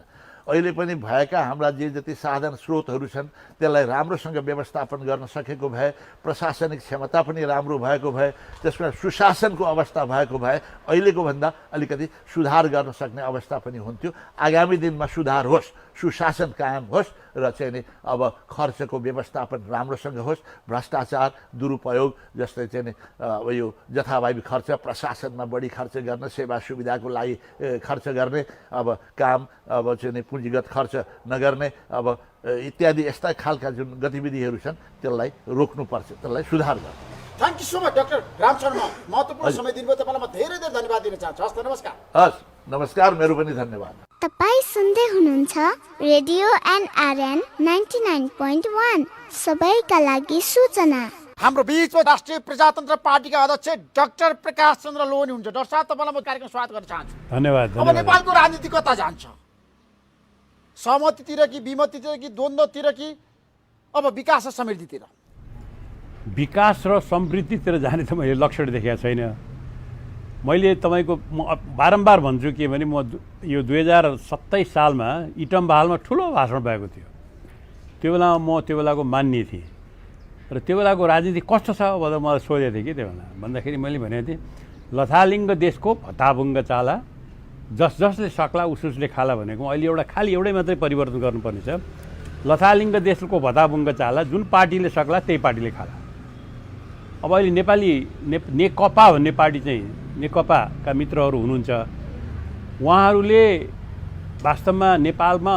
अहिले पनि भएका हाम्रा जे जति साधन स्रोतहरू छन् त्यसलाई राम्रोसँग व्यवस्थापन गर्न सकेको भए, प्रशासनिक क्षमता पनि राम्रो भएको भए, त्यसमा सुशासनको अवस्था भएको भए अहिलेको भन्दा अलिकति सुधार गर्न सक्ने अवस्था पनि हुन्थ्यो। आगामी दिनमा सुधार होस्, सुशासन कायम होस् र चाहिँ नि अब खर्चको व्यवस्थापन राम्रोसँग होस्, भ्रष्टाचार दुरुपयोग जस्तै चाहिँ नि अब यो जथाभावी खर्च, प्रशासनमा बढी खर्च गर्न, सेवा सुविधाको लागि खर्च गर्ने, अब काम अब चाहिँ नि पुँजीगत खर्च नगर्ने, अब इत्यादि यस्ता खालका जुन गतिविधिहरू छन् त्यसलाई रोक्नुपर्छ, त्यसलाई सुधार गर्नु। Thank you so much doctor Ram Sharma, महत्त्वपूर्ण समय दिनुभयो। तपाईँलाई म धेरै धन्यवाद दिन चाहन्छु। हस्, नमस्कार। हस्, नमस्कार, मेरो पनि धन्यवाद। तपाईँ सुन्दै हुनुहुन्छ रेडियो NRN 99.1 सबैका लागि सूचना। हाम्रो बीचमा राष्ट्रिय प्रजातन्त्र पार्टीका अध्यक्ष डाक्टर प्रकाश चन्द्र लोहनी हुन्छ। डाक्टर साहब, तपाईँलाई म कार्यक्रम स्वागत गर्न चाहन्छु। धन्यवाद। अब नेपालको राजनीति कता जान्छ? सहमतितिर कि विमतितिर कि द्वन्द्वतिर कि अब विकास र समृद्धितिर? विकास र समृद्धितिर जाने त मैले लक्षण देखेको छैन। मैले तपाईँको बारम्बार भन्छु के भने म यो 2027 सालमा इटम्बहालमा ठुलो भाषण भएको थियो। त्यो बेलामा म त्यो बेलाको मान्य थिएँ र त्यो बेलाको राजनीति कस्तो छ भनेर मलाई सोधेको थिएँ कि त्यो बेला भन्दाखेरि मैले भनेको थिएँ लथालिङ्ग देशको भत्ताभुङ्ग चाला, जसले सक्ला उसले खाला भनेको अहिले एउटै मात्रै परिवर्तन गर्नुपर्ने छ। लथालिङ्ग देशको भत्ताभुङ्ग चाला, जुन पार्टीले सक्ला त्यही पार्टीले खाला। अब अहिले नेकपा भन्ने पार्टी चाहिँ नेकपाका मित्रहरू हुनुहुन्छ, उहाँहरूले वास्तवमा नेपालमा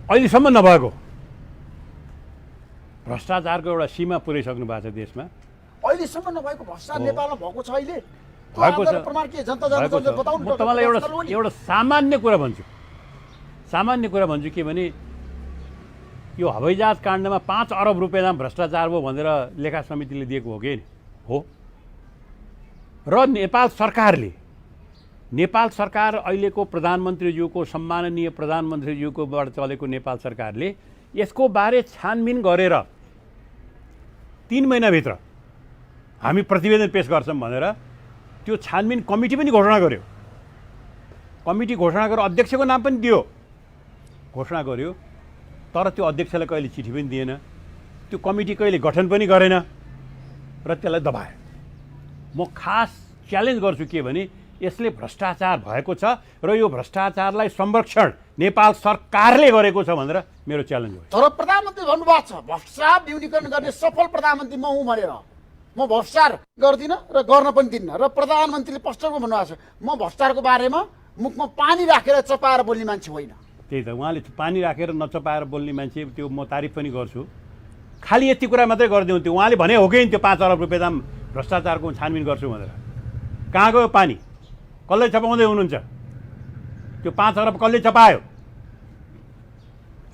अहिलेसम्म नभएको भ्रष्टाचारको एउटा सीमा पुर्याइसक्नु भएको छ। देशमा अहिलेसम्म नभएको भ्रष्टाचार नेपालमा भएको छ। अहिले भएको छ। म तपाईँलाई एउटा सामान्य कुरा भन्छु के भने यो हवाईजहाज काण्डमा 5 अरब रुपियाँ भ्रष्टाचार भयो भनेर लेखा समितिले दिएको हो कि हो? र नेपाल सरकार अहिलेको प्रधानमन्त्रीज्यूको सम्माननीय प्रधानमन्त्रीज्यूकोबाट चलेको नेपाल सरकारले यसको बारे छानबिन गरेर 3 महिनाभित्र हामी प्रतिवेदन पेश गर्छौँ भनेर त्यो छानबिन कमिटी पनि घोषणा गर्यो। कमिटी घोषणा गरेर अध्यक्षको नाम पनि दियो, घोषणा गर्यो। तर त्यो अध्यक्षलाई कहिले चिठी पनि दिएन, त्यो कमिटी कहिले गठन पनि गरेन र त्यसलाई दबायो। म खास च्यालेन्ज गर्छु के भने यसले भ्रष्टाचार भएको छ र यो भ्रष्टाचारलाई संरक्षण नेपाल सरकारले गरेको छ भनेर मेरो च्यालेन्ज हो। तर प्रधानमन्त्री भन्नुभएको छ भ्रष्टाचार न्यूनीकरण गर्ने सफल प्रधानमन्त्री म हुँ भनेर। म भ्रष्टाचार गर्दिनँ र गर्न पनि दिन्न। र प्रधानमन्त्रीले स्पष्टमा भन्नुभएको छ म भ्रष्टाचारको बारेमा मुखमा पानी राखेर चपाएर बोल्ने मान्छे होइन। त्यही त, उहाँले पानी राखेर नचपाएर बोल्ने मान्छे, त्यो म तारिफ पनि गर्छु। खालि यति कुरा मात्रै गरिदिउँ, त्यो उहाँले भने हो कि त्यो 5 अरब रुपियाँ दाम भ्रष्टाचारको छानबिन गर्छु भनेर। कहाँ गयो पानी? कसले चपाउँदै हुनुहुन्छ? त्यो 5 अरब कसले चपायो?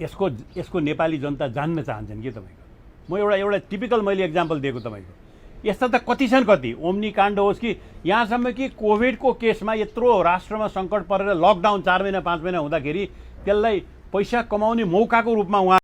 यसको नेपाली जनता जान्न चाहन्छन् कि तपाईँको। म एउटा टिपिकल मैले एक्जाम्पल दिएको तपाईँको। यस्ता त कति छन्, कति ओम्नी काण्ड होस् कि यहाँसम्म कि कोभिडको केसमा यत्रो राष्ट्रमा सङ्कट परेर लकडाउन 4 महिना 5 महिना हुँदाखेरि त्यसलाई पैसा कमाउने मौकाको रूपमा उहाँ